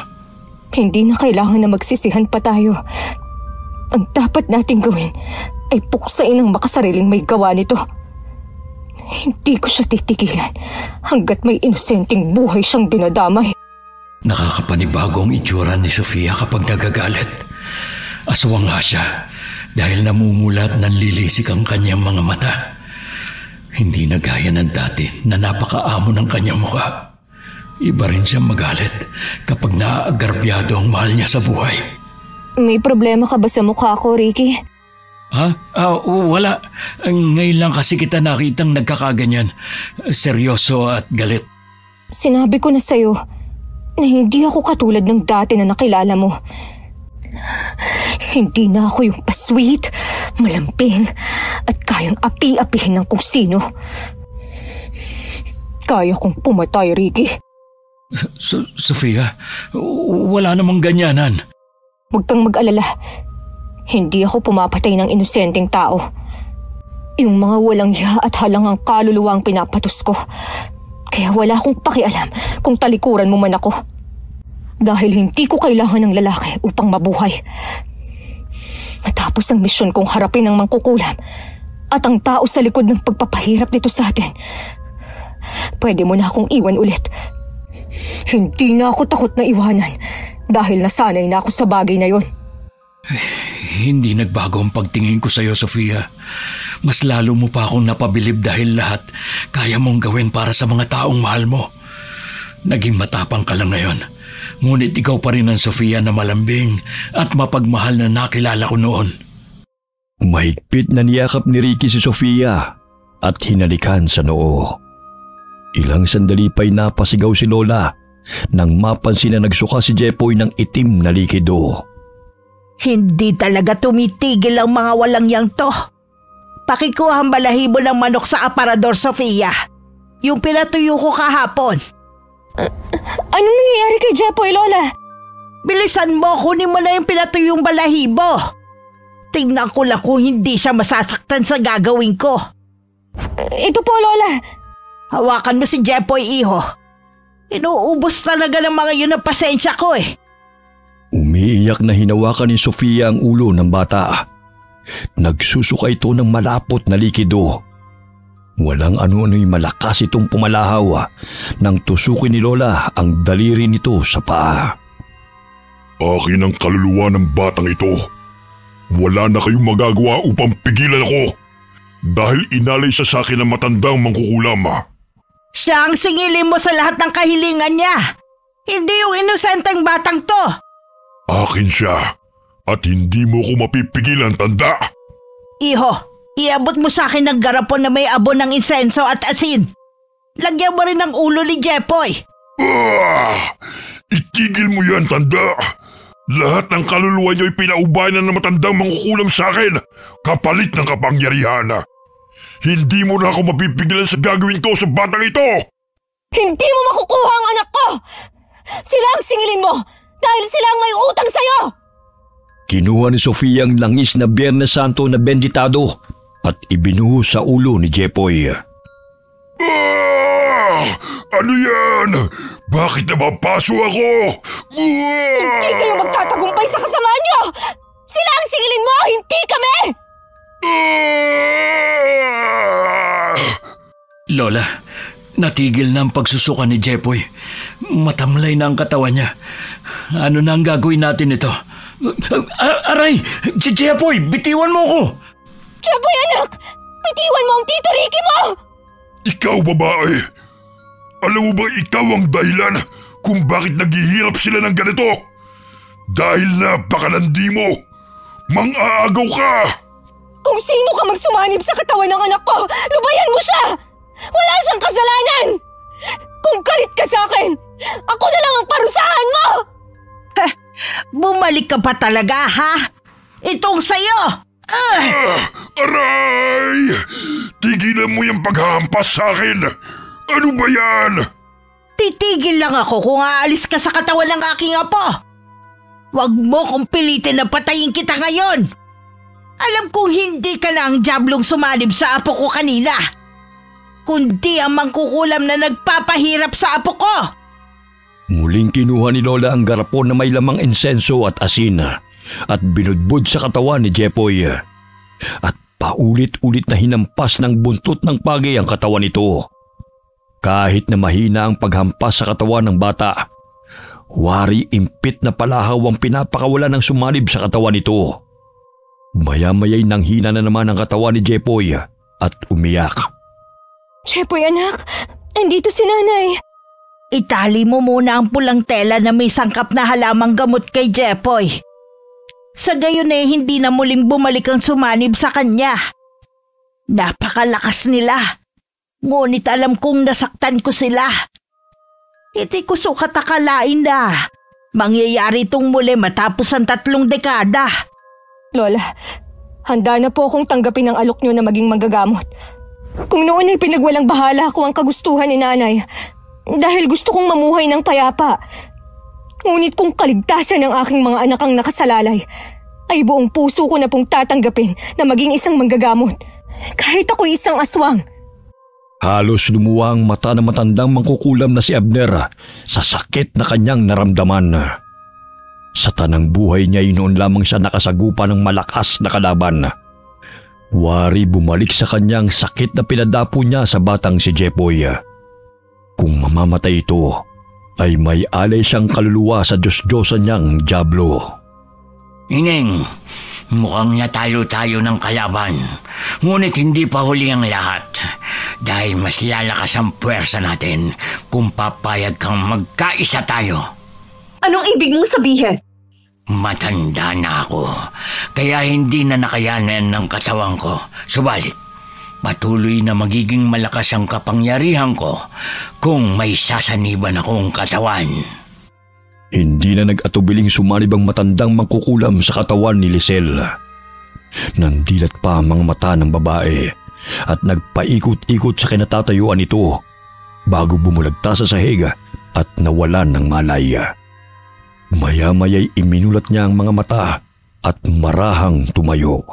Hindi na kailangan na magsisihan pa tayo. Ang dapat nating gawin ay puksain ang makasariling may gawa nito. Hindi ko siya titigilan hanggat may inosenteng buhay siyang dinadamay. Nakakapanibago ang itsura ni Sofia kapag nagagalit. Aswang nga siya dahil namumulat ng lilisik ang kanyang mga mata. Hindi na gaya ng dati na napakaamo ng kanyang mukha. Iba rin siya magalit kapag naaagarbyado ang mahal niya sa buhay. May problema ka ba sa mukha ko, Ricky? Ha? Wala. Ngayon lang kasi kita nakitang nagkakaganyan. Seryoso at galit. Sinabi ko na sa'yo na hindi ako katulad ng dati na nakilala mo. Hindi na ako yung pasweet, malamping, at kayang api-apihin ng kung sino. Kaya kong pumatay, Ricky. Sofia, wala namang ganyanan. Huwag kang mag-alala. Hindi ako pumapatay ng inosenteng tao. Yung mga walang hiya at halangang kaluluwa ang pinapatos ko. Kaya wala akong pakialam kung talikuran mo man ako. Dahil hindi ko kailangan ng lalaki upang mabuhay. Matapos ang misyon kong harapin ang mangkukulam at ang tao sa likod ng pagpapahirap nito sa atin, pwede mo na akong iwan ulit. Hindi na ako takot na iwanan dahil nasanay na ako sa bagay na yon. Hindi nagbago ang pagtingin ko sa iyo, Sofia. Mas lalo mo pa akong napabilib dahil lahat kaya mong gawin para sa mga taong mahal mo. Naging matapang ka lang ngayon. Ngunit ikaw pa rin ang Sofia na malambing at mapagmahal na nakilala ko noon. Mahigpit na niyakap ni Ricky si Sofia at hinalikan sa noo. Ilang sandali pa'y napasigaw si Lola nang mapansin na nagsuka si Jepoy ng itim na likido. Hindi talaga tumitigil ang mga walang yang to. Pakikuha ang balahibo ng manok sa aparador, Sofia. Yung pinatuyo ko kahapon. Anong nangyayari kay Jepoy, Lola? Bilisan mo, kunin mo na yung pinatuyong balahibo. Tingnan ko lang kung hindi siya masasaktan sa gagawin ko. Ito po, Lola. Hawakan mo si Jepoy, iho. Inuubos talaga ng mga yun ang pasensya ko eh. Umiiyak na hinawakan ni Sofia ang ulo ng bata. Nagsusuka ito ng malapot na likido. Walang ano-ano'y malakas itong pumalahaw nang tusukin ni Lola ang daliri nito sa paa. Akin ang kaluluwa ng batang ito. Wala na kayong magagawa upang pigilan ako dahil inalay siya sa akin ng matandang mangkukulam. Siya ang singilin mo sa lahat ng kahilingan niya. Hindi yung inosenteng batang to. Akin siya at hindi mo ko mapipigilan, tanda. Iho, iabot mo sa akin ng garapon na may abon ng insenso at asin. Lagyan mo rin ng ulo ni Jepoy. Itigil mo yan, tanda. Lahat ng kaluluwa niyo'y pinaubay na ng matandang mangkukulam sa akin kapalit ng kapangyarihan. Hindi mo na ako mapipigilan sa gagawin ko sa batang ito. Hindi mo makukuha ang anak ko! Sila ang singilin mo dahil sila ang may utang sa'yo! Kinuha ni Sofia ang langis na Biyernes Santo na benditado at ibinuhos sa ulo ni Jepoy. Ano yan? Bakit napapaso ako? Hindi kayo magtatagumpay sa kasamaan niyo! Sila ang singilin mo, hindi kami! Lola, natigil na ang pagsusuka ni Jepoy. Matamlay na ang katawan niya. Ano na ang gagawin natin ito? Aray! Jepoy, bitiwan mo ko! Jepoy, anak! Bitiwan mo ang Tito Ricky mo! Ikaw, babae! Alam mo ba ikaw ang dahilan kung bakit naghihirap sila ng ganito? Dahil napakalandi mo! Mang-aagaw ka! Kung sino ka magsumanib sa katawan ng anak ko, lubayan mo siya! Wala siyang kasalanan! Kung galit ka sa akin, ako na lang ang parusahan mo! Bumalik ka pa talaga, ha? Itong sayo! Aray! Tigilan mo yung paghahampas sa akin! Ano ba yan? Titigil lang ako kung aalis ka sa katawan ng aking apo. Huwag mo kong pilitin na patayin kita ngayon. Alam kong hindi ka na ang diablong sumanib sa apo ko kanina, kundi ang mangkukulam na nagpapahirap sa apo ko. Muling kinuha ni Lola ang garapon na may lamang insenso at asin at binudbud sa katawan ni Jepoy. At paulit-ulit na hinampas ng buntot ng pagi ang katawan nito. Kahit na mahina ang paghampas sa katawan ng bata, wari impit na palahaw ang pinapakawala ng sumanib sa katawan nito. Maya-maya'y nanghina na naman ang katawan ni Jepoy at umiyak. Jepoy, anak, andito si nanay. Itali mo muna ang pulang tela na may sangkap na halamang gamot kay Jepoy. Sa gayon hindi na muling bumalik ang sumanib sa kanya. Napakalakas nila, ngunit alam kong nasaktan ko sila. Hindi ko sukat akalain na mangyayari itong muli matapos ang 3 dekada. Lola, Handa na po akong tanggapin ang alok niyo na maging manggagamot. Kung noon ay pinagwalang bahala ko ang kagustuhan ni nanay dahil gusto kong mamuhay ng payapa. Ngunit kung kaligtasan ng aking mga anak ang nakasalalay, ay buong puso ko na pong tatanggapin na maging isang manggagamot. Kahit ako'y isang aswang. Halos lumuwa ang mata ng matandang mangkukulam na si Abner sa sakit na kanyang naramdaman. Sa tanang buhay niya ay noon lamang siya nakasagupa ng malakas na kalaban. Wari bumalik sa kanyang sakit na pinadapo niya sa batang si Jepoy. Kung mamamatay ito, ay may alay siyang kaluluwa sa Diyos-Diyosan niyang Diablo. Ineng, mukhang natalo tayo ng kalaban. Ngunit hindi pa huli ang lahat. Dahil mas lalakas ang puwersa natin kung papayag kang magkaisa tayo. Anong ibig mong sabihin? Matanda na ako, kaya hindi na nakayanan ng katawan ko. Subalit, patuloy na magiging malakas ang kapangyarihan ko kung may sasaniban akong katawan. Hindi na nag-atubiling sumanib ang matandang mangkukulam sa katawan ni Lisel. Nandilat pa ang mga mata ng babae at nagpaikot-ikot sa kinatatayuan nito bago bumulagta sa sahig at nawalan ng malaya. Maya-maya'y iminulat niya ang mga mata at marahang tumayo.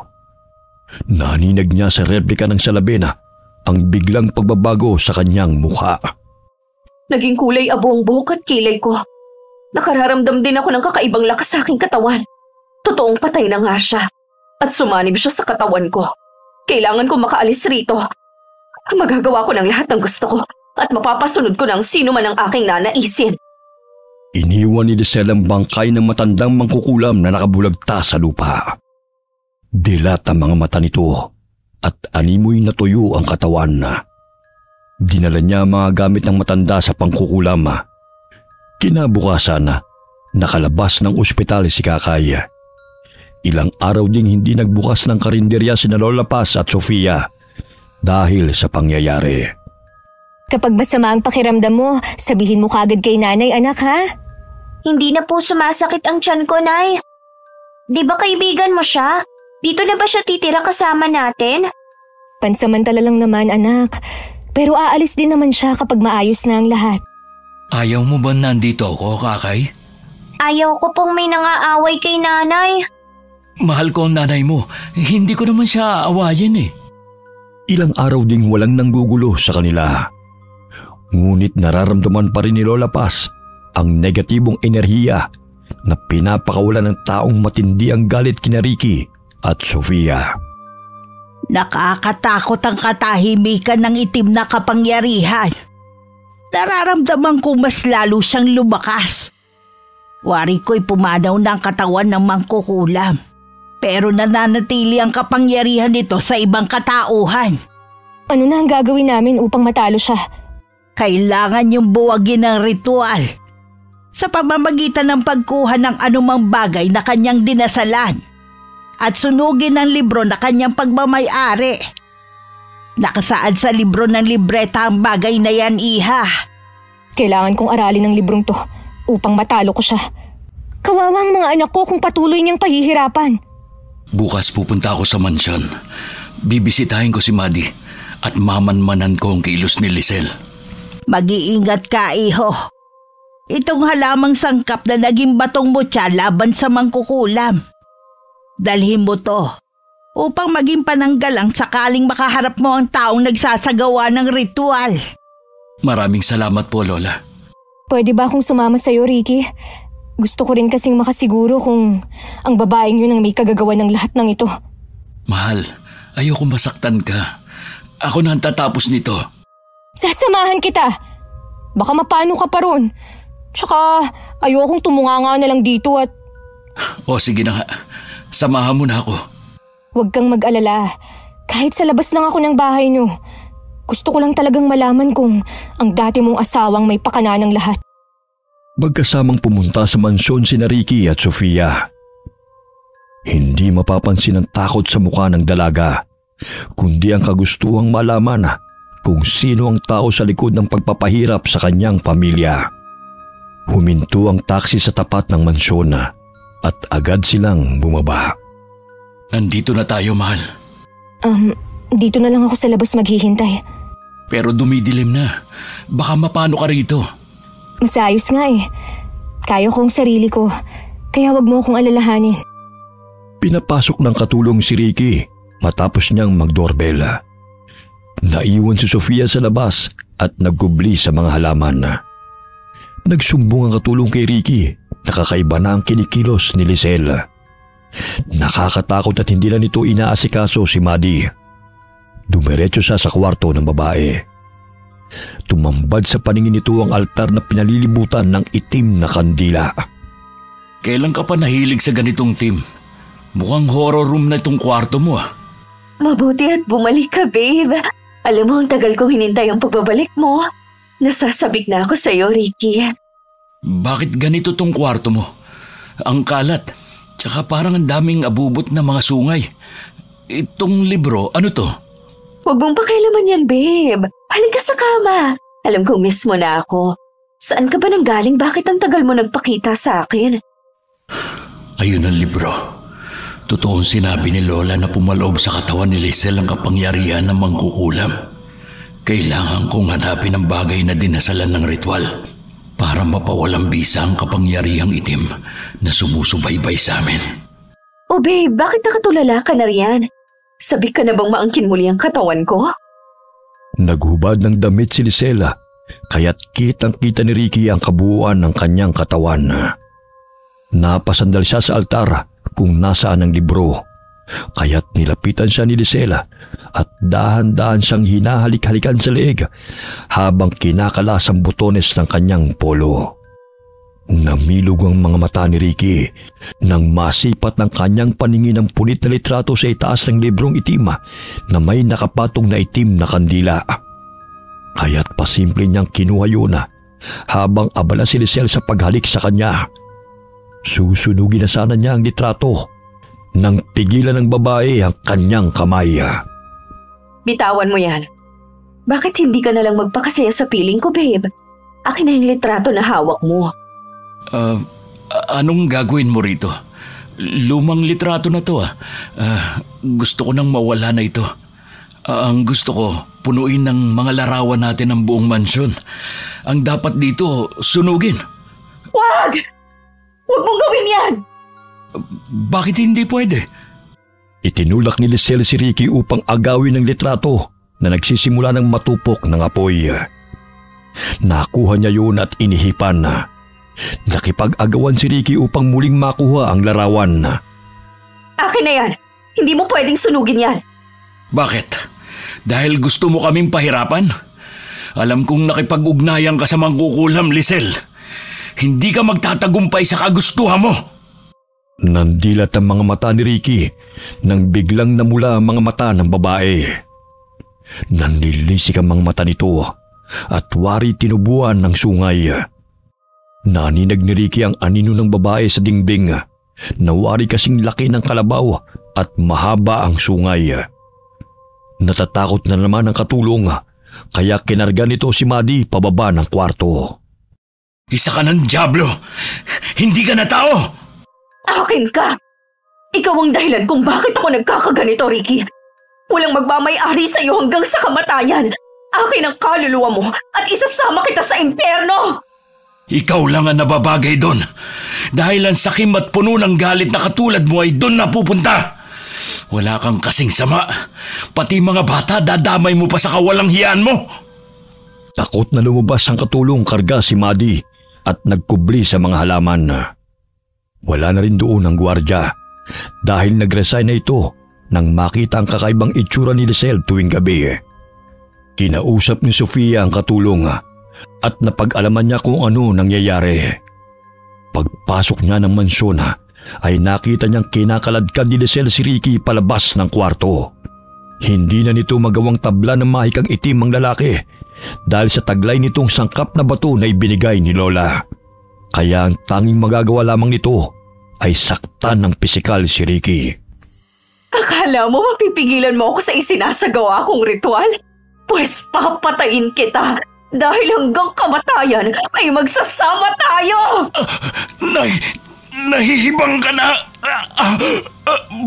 Naninag niya sa replika ng salamin ang biglang pagbabago sa kanyang mukha. Naging kulay abo ang buhok at kilay ko. Nakararamdam din ako ng kakaibang lakas sa aking katawan. Totoong patay na nga siya at sumanib siya sa katawan ko. Kailangan ko makaalis rito. Magagawa ko ng lahat ng gusto ko at mapapasunod ko ng sino man ang aking nanaisin. Iniwan ni Lisel ang bangkay ng matandang mangkukulam na nakabulagta sa lupa. Dilat ang mga mata nito at animoy natuyo ang katawan. Dinala niya ang mga gamit ng matanda sa pangkukulam. Kinabukasan, nakalabas ng ospital si Kakay. Ilang araw ding hindi nagbukas ng karinderya sina Lola Paz at Sofia dahil sa pangyayari. Kapag masama ang pakiramdam mo, sabihin mo kagad kay nanay, anak, ha? Hindi na po sumasakit ang tiyan ko, Nay. Di ba kaibigan mo siya? Dito na ba siya titira kasama natin? Pansamantala lang naman, anak. Pero aalis din naman siya kapag maayos na ang lahat. Ayaw mo ba nandito ako, Kakay? Ayaw ko pong may nangaaway kay nanay. Mahal ko ang nanay mo. Hindi ko naman siya aawayin eh. Ilang araw ding walang nanggugulo sa kanila. Ngunit nararamdaman pa rin ni Lola Paz ang negatibong enerhiya na pinapakawalan ng taong matindi ang galit kina Ricky at Sofia. Nakakatakot ang katahimikan ng itim na kapangyarihan. Nararamdaman ko mas lalo siyang lumakas. Wari ko'y pumanaw ng katawan ng mangkukulam. Pero nananatili ang kapangyarihan nito sa ibang katauhan. Ano na ang gagawin namin upang matalo siya? Kailangan yung buwagin ng ritual sa pamamagitan ng pagkuha ng anumang bagay na kanyang dinasalan at sunugin ang libro na kanyang pagmamay-ari. Nakasaad sa libro ng libreta ang bagay na yan, Iha. Kailangan kong aralin ang librong to upang matalo ko siya. Kawawang mga anak ko kung patuloy niyang pahihirapan. Bukas pupunta ako sa mansyon. Bibisitahin ko si Maddie at mamanmanan ko ang kilos ni Lisel. Mag-iingat ka, iho. Itong halamang sangkap na naging batong mutya laban sa mangkukulam. Dalhin mo to upang maging pananggalang sakaling makaharap mo ang taong nagsasagawa ng ritual. Maraming salamat po, Lola. Pwede ba akong sumama sa'yo, Ricky? Gusto ko rin kasing makasiguro kung ang babaeng yun ang may kagagawa ng lahat ng ito. Mahal, ayoko masaktan ka. Ako na ang tatapos nito. Sasamahan kita. Baka mapano ka pa ron. Tsaka ayokong tumunganga na lang dito at... O sige na nga, samahan mo na ako. Huwag kang mag-alala. Kahit sa labas lang ako ng bahay niyo. Gusto ko lang talagang malaman kung ang dati mong asawang may pakana ng lahat. Magkasamang pumunta sa mansyon sina Ricky at Sofia. Hindi mapapansin ang takot sa mukha ng dalaga, kundi ang kagustuhang malaman kung sino ang tao sa likod ng pagpapahirap sa kanyang pamilya. Huminto ang taksi sa tapat ng mansyon at agad silang bumaba. Nandito na tayo, mahal. Dito na lang ako sa labas maghihintay. Pero dumidilim na. Baka mapano ka rito. Masayos nga eh. Kaya ko ang sarili ko. Kaya wag mo akong alalahanin. Pinapasok ng katulong si Ricky matapos niyang mag-doorbell. Naiwan si Sofia sa labas at nagkubli sa mga halaman. Nagsumbong ang katulong kay Ricky. Nakakaiba na ang kinikilos ni Lisel. Nakakatakot at hindi na nito inaasikaso si Maddie. Dumiretso siya sa kwarto ng babae. Tumambad sa paningin nito ang altar na pinalilibutan ng itim na kandila. Kailan ka pa nahilig sa ganitong theme? Mukhang horror room na itong kwarto mo. Mabuti at bumalik ka, babe. Alam mo, ang tagal kong hinintay ang pagbabalik mo. Nasasabik na ako sa'yo, Ricky. Bakit ganito tong kwarto mo? Ang kalat. Tsaka parang ang daming abubot na mga sungay. Itong libro, ano to? Huwag mong pakialaman yan, babe. Halika sa kama. Alam kong miss mo na ako. Saan ka ba nanggaling? Bakit ang tagal mo nagpakita sa akin? Ayun ang libro. Totoong sinabi ni Lola na pumaloob sa katawan ni Lisel ang kapangyarihan ng mangkukulam. Kailangan kong hanapin ang bagay na dinasalan ng ritual para mapawalang bisa ang kapangyarihang itim na sumusubaybay sa amin. Oh babe, bakit nakatulala ka na riyan? Sabik ka na bang maangkin muli ang katawan ko? Naghubad ng damit si Lisela, kaya't kitang-kita ni Ricky ang kabuuan ng kanyang katawan. Napasandal siya sa altar kung nasaan ang libro, kaya't nilapitan siya ni Lisela at dahan-dahan siyang hinahalik-halikan sa leeg habang kinakalas ang butones ng kanyang polo. Namilog ang mga mata ni Ricky nang masipat ng kanyang paningin ang punit na litrato sa itaas ng librong itim na may nakapatong na itim na kandila. Kaya't pasimple niyang kinuha yun habang abala si Lisel sa paghalik sa kanya. Susunugin na sana niya ang litrato nang pigilan ng babae ang kanyang kamay. Bitawan mo yan. Bakit hindi ka na lang magpakasaya sa piling ko, babe? Akin na yung litrato na hawak mo. Anong gagawin mo rito? Lumang litrato na to. Gusto ko nang mawala na ito. Ang gusto ko, punuin ng mga larawan natin ang buong mansyon. Ang dapat dito, sunugin. Wag! Huwag mong gawin yan! Bakit hindi pwede? Itinulak ni Lisel si Ricky upang agawin ang litrato na nagsisimula ng matupok ng apoy. Nakuha niya yun at inihipan. Nakipag-agawan si Ricky upang muling makuha ang larawan. Akin na yan! Hindi mo pwedeng sunugin yan! Bakit? Dahil gusto mo kaming pahirapan? Alam kong nakipag-ugnayan ka sa mangkukulam, Lisel. Hindi ka magtatagumpay sa kagustuhan mo. Nandilat ang mga mata ni Ricky nang biglang namula ang mga mata ng babae. Nanlilisik ang mga mata nito at wari tinubuan ng sungay. Naninag ni Ricky ang anino ng babae sa dingbing na wari kasing laki ng kalabaw at mahaba ang sungay. Natatakot na naman ang katulong kaya kinarga nito si Maddie pababa ng kwarto. Isa ka ng dyablo! Hindi ka na tao! Akin ka! Ikaw ang dahilan kung bakit ako nagkakaganito, Ricky. Walang magmamay-ari sa iyo hanggang sa kamatayan. Akin ang kaluluwa mo at isasama kita sa impyerno! Ikaw lang ang nababagay doon. Dahil ang sakim at puno ng galit na katulad mo ay doon napupunta. Wala kang kasing sama. Pati mga bata dadamay mo pa sa kawalang hiyaan mo. Takot na lumabas ang katulong karga si Maddie at nagkubli sa mga halaman. Wala na rin doon ang gwardya dahil nag-resign na ito nang makita ang kakaibang itsura ni Lisel tuwing gabi. Kinausap ni Sofia ang katulong at napag-alaman niya kung ano nangyayari. Pagpasok niya ng mansyon ay nakita niyang kinakaladkad ni Lisel si Ricky palabas ng kwarto. Hindi na nito magawang tabla ng mahikang itim ang lalaki dahil sa taglay nitong sangkap na bato na ibinigay ni Lola. Kaya ang tanging magagawa lamang nito ay saktan ng pisikal si Ricky. Akala mo mapipigilan mo ako sa isinasagawa kong ritual? Pues papatayin kita dahil hanggang kamatayan ay magsasama tayo! Nahihibang ka na!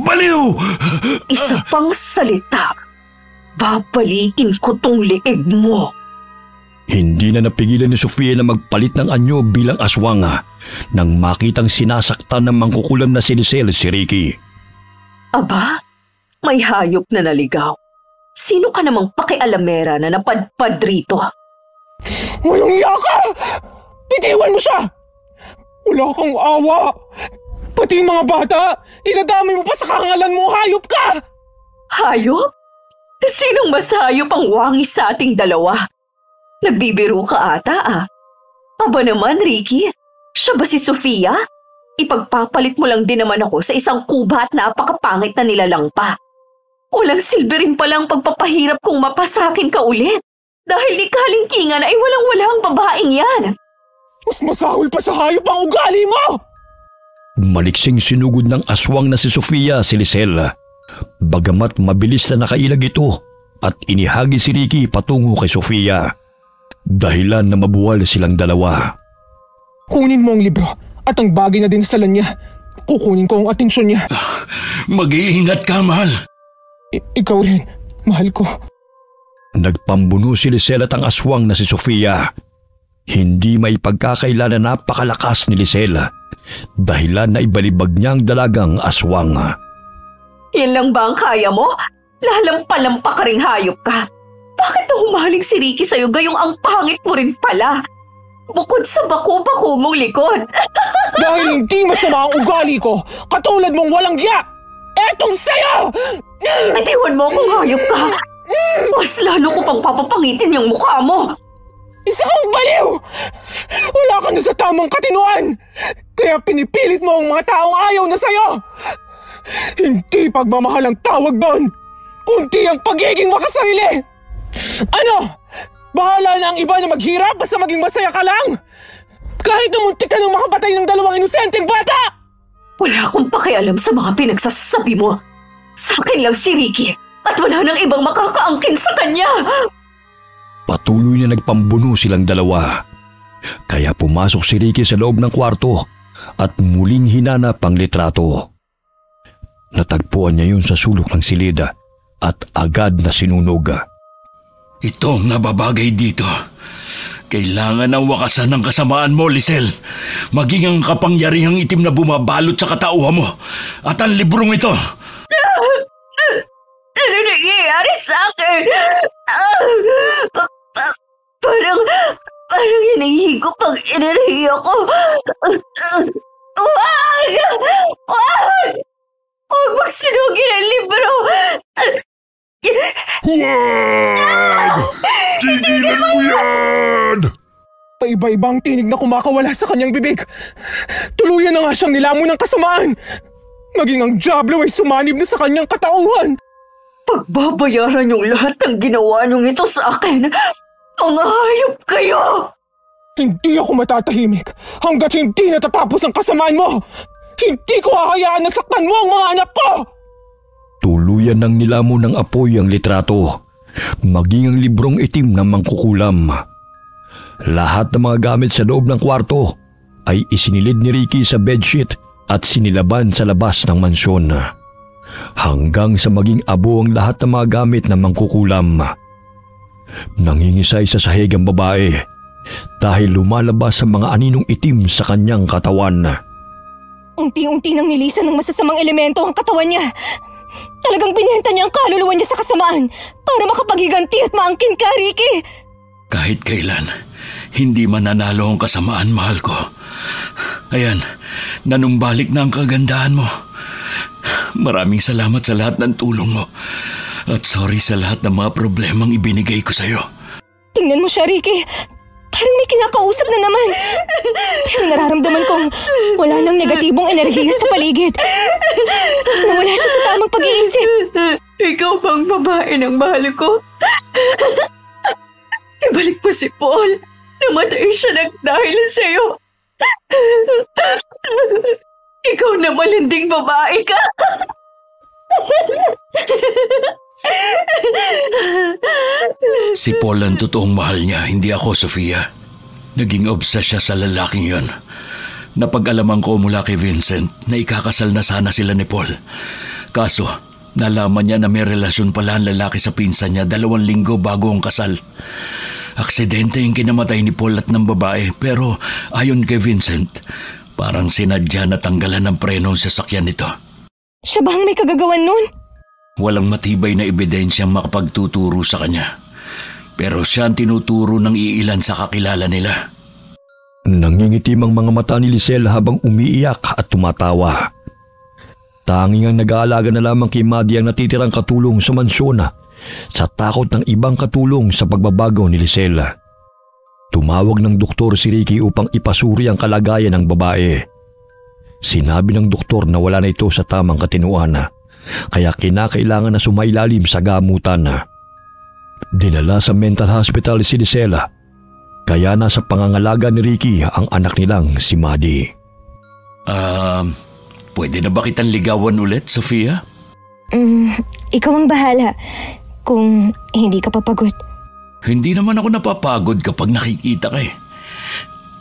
Baliw! Isa pang salita. Babalikin ko tong leeg mo. Hindi na napigilan ni Sofia na magpalit ng anyo bilang aswang nang makitang sinasaktan ng mangkukulam na si Lisel si Ricky. Aba, may hayop na naligaw. Sino ka namang pakialamera na napadpad rito? Walang iya ka! Titiwan mo siya! Wala kang awa! Pati yung mga bata, idadami mo pa sa karangalan mo, hayop ka! Hayop? Sinong mas hayop ang wangis sa ating dalawa? Nagbibiro ka ata Aba naman, Ricky, siya ba si Sofia? Ipagpapalit mo lang din naman ako sa isang kuba at napakapangit na nilalang pa. Walang silbi rin palang pagpapahirap kung mapasakin ka ulit. Dahil ni kalingkingan ay walang-wala ang babaeng yan. Mas masahol pa sa hayop ang ugali mo! Maliksing sinugod ng aswang na si Sofia si Lisel. Bagamat mabilis na nakailag ito at inihagi si Ricky patungo kay Sofia. Dahilan na mabuwal silang dalawa. Kunin mo ang libro at ang bagay na dinasalan niya. Kukunin ko ang atensyon niya. Mag-iingat ka, mahal. Ikaw rin, mahal ko. Nagpambuno si Lisel at ang aswang na si Sofia. Hindi may pagkakaila na napakalakas ni Lisel. Dahilan na ibalibag niya ang dalagang aswang. Yan lang ba ang kaya mo? Lalampa-lampa ka ring hayop ka. Bakit na humaling si Ricky sa'yo gayong ang pangit mo rin pala? Bukod sa bako-bako mong likod. Dahil hindi masama ang ugali ko, katulad mong walang giya! Etong sa'yo! Itiwan mo kung hayop ka. Mas lalo ko pang papapangitin yung mukha mo. Isa kang baliw! Wala ka na sa tamang katinuan! Kaya pinipilit mo ang mga taong ayaw na sa'yo! Hindi pagmamahal ang tawag doon! Kunti ang pagiging makasarili! Ano? Bahala na ang iba na maghirap basta maging masaya ka lang! Kahit na muntik ka nang makapatay ng dalawang inosenteng bata! Wala akong pakialam sa mga pinagsasabi mo. Sa akin lang si Ricky at wala nang ibang makakaangkin sa kanya! Patuloy na nagpambuno silang dalawa. Kaya pumasok si Ricky sa loob ng kwarto at muling hinanap ang litrato. Natagpuan niya yun sa sulok ng silid at agad na sinunog. Ito ang nababagay dito. Kailangan ng wakasan ng kasamaan mo, Lisel. Maging ang kapangyarihang itim na bumabalot sa katauhan mo. At ang librong ito. Ano nangyayari sa akin? Parang hinihigop ang enerhiya ko. Wag! Huwag magsunugin ang libro! Huwag! Tigilan mo yan! Paiba-ibang tinig na kumakawala sa kanyang bibig. Tuluyan na nga siyang nilamon ng kasamaan. Maging ang Diablo ay sumanib na sa kanyang katauhan. Pagbabayaran yung lahat ng ginawa niyong ito sa akin. Mga hayop kayo! Hindi ako matatahimik hanggat hindi natatapos ang kasamaan mo. Hindi ko hahayaan na saktan mo ang mga anak ko! Tuluyan ng nilamon ng apoy ang litrato, maging ang librong itim na mangkukulam. Lahat ng mga gamit sa loob ng kwarto ay isinilid ni Ricky sa bedsheet at sinilaban sa labas ng mansyon. Hanggang sa maging abo ang lahat ng mga gamit na mangkukulam. Nangingisay sa sahig ang babae dahil lumalabas ang mga aninong itim sa kanyang katawan. Unti-unti nang nilisan ng masasamang elemento ang katawan niya. Talagang binenta niya ang kaluluwa niya sa kasamaan para makapaghiganti at maangkin ka, Ricky. Kahit kailan, hindi mananalo ang kasamaan, mahal ko. Ayan, nanumbalik na ang kagandahan mo. Maraming salamat sa lahat ng tulong mo. At sorry sa lahat ng mga problemang ibinigay ko sa'yo. Tingnan mo siya, Ricky. Parang may kinakausap na naman. Pero nararamdaman kong wala nang negatibong enerhiya sa paligid. Nawala siya sa tamang pag-iisip. Ikaw bang babae ng mahal ko? Ibalik mo si Paul. Namatay siya ng dahil sa'yo. Ikaw na malinding babae ka. Si Paul ang totoong mahal niya, hindi ako, Sofia. Naging obsessed siya sa lalaking yon. Napag-alaman ko mula kay Vincent na ikakasal na sana sila ni Paul. Kaso, nalaman niya na may relasyon pala ang lalaki sa pinsan niya 2 linggo bago ang kasal. Aksidente yung kinamatay ni Paul at ng babae, pero ayon kay Vincent, parang sinadya na tanggalan ng preno sa sasakyan nito. Siya ba ang may kagagawan nun? Walang matibay na ebidensyang makapagtuturo sa kanya. Pero siya ang tinuturo ng iilan sa kakilala nila. Nangingitim ang mga mata ni Lisel habang umiiyak at tumatawa. Tanging ang nag-aalaga na lamang kay Maddie ang natitirang katulong sa mansyon sa takot ng ibang katulong sa pagbabago ni Lisel. Tumawag ng doktor si Ricky upang ipasuri ang kalagayan ng babae. Sinabi ng doktor na wala na ito sa tamang katinuan, kaya kinakailangan na sumailalim sa gamutan. Dinala sa mental hospital si Lisel, kaya nasa pangangalaga ni Ricky ang anak nilang si Maddie. Pwede na ba kitang ligawan ulit, Sofia? Ikaw ang bahala kung hindi ka papagod. Hindi naman ako napapagod kapag nakikita ka eh.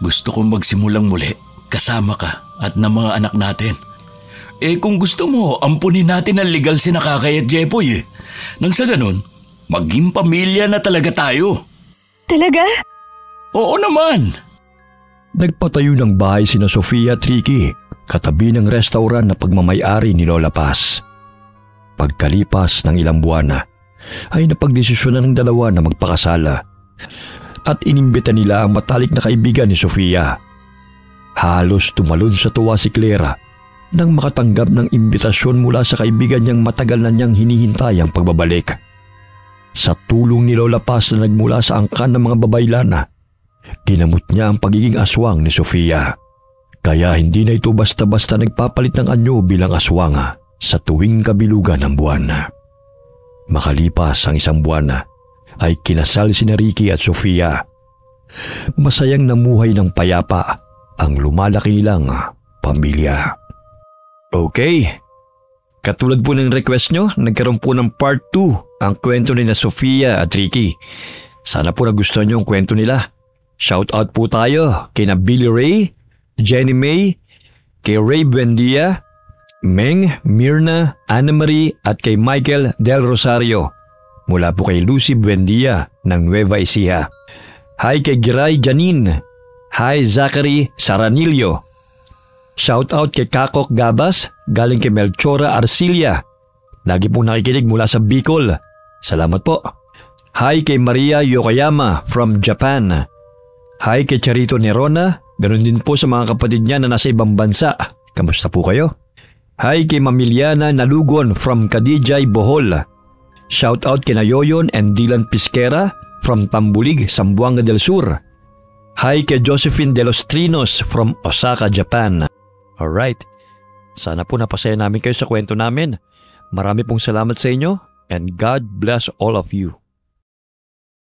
Gusto kong magsimulang muli, kasama ka at ng mga anak natin. Kung gusto mo, ampunin natin ang legal si Kakay at Jepoy eh. Nang sa ganun, maging pamilya na talaga tayo. Talaga? Oo naman. Nagpatayo ng bahay sina Sofia at Ricky, katabi ng restaurant na pagmamay-ari ni Lola Paz. Pagkalipas ng ilang buwan ay napagdesisyonan ng dalawa na magpakasala at inimbita nila ang matalik na kaibigan ni Sofia. Halos tumalon sa tuwa si Clara nang makatanggap ng imbitasyon mula sa kaibigan niyang matagal na niyang hinihintay ang pagbabalik. Sa tulong ni Lola Paz na nagmula sa angkan ng mga babaylana, ginamot niya ang pagiging aswang ni Sofia. Kaya hindi na ito basta-basta nagpapalit ng anyo bilang aswang sa tuwing kabilugan ng buwan. Makalipas ang 1 buwan ay kinasal sina Ricky at Sofia. Masayang namuhay ng payapa ang lumalaki nilang pamilya. Okay, katulad po ng request nyo, nagkaroon po ng part 2 ang kwento ni na Sofia at Ricky. Sana po nagustuhan nyo ang kwento nila. Shout out po tayo kina Billy Ray, Jenny May, kay Ray Buendia, Meng, Mirna, Anna Marie at kay Michael Del Rosario. Mula po kay Lucy Buendia ng Nueva Ecija. Hi kay Giray Janine. Hi Zachary Saranillo. Shout out kay Kakok Gabas galing kay Melchora Arcilia. Lagi pong nakikinig mula sa Bicol. Salamat po. Hi kay Maria Yokoyama from Japan. Hi kay Charito Nerona. Ganon din po sa mga kapatid niya na nasa ibang bansa. Kamusta po kayo? Hi kay Mamiliana Nalugon from Kadijay, Bohol. Shout out kina Yoyon and Dylan Pisquera from Tambulig, Zamboanga del Sur. Hi kay Josephine De Los Trinos from Osaka, Japan. Alright, sana po napasaya namin kayo sa kwento namin. Marami pong salamat sa inyo and God bless all of you.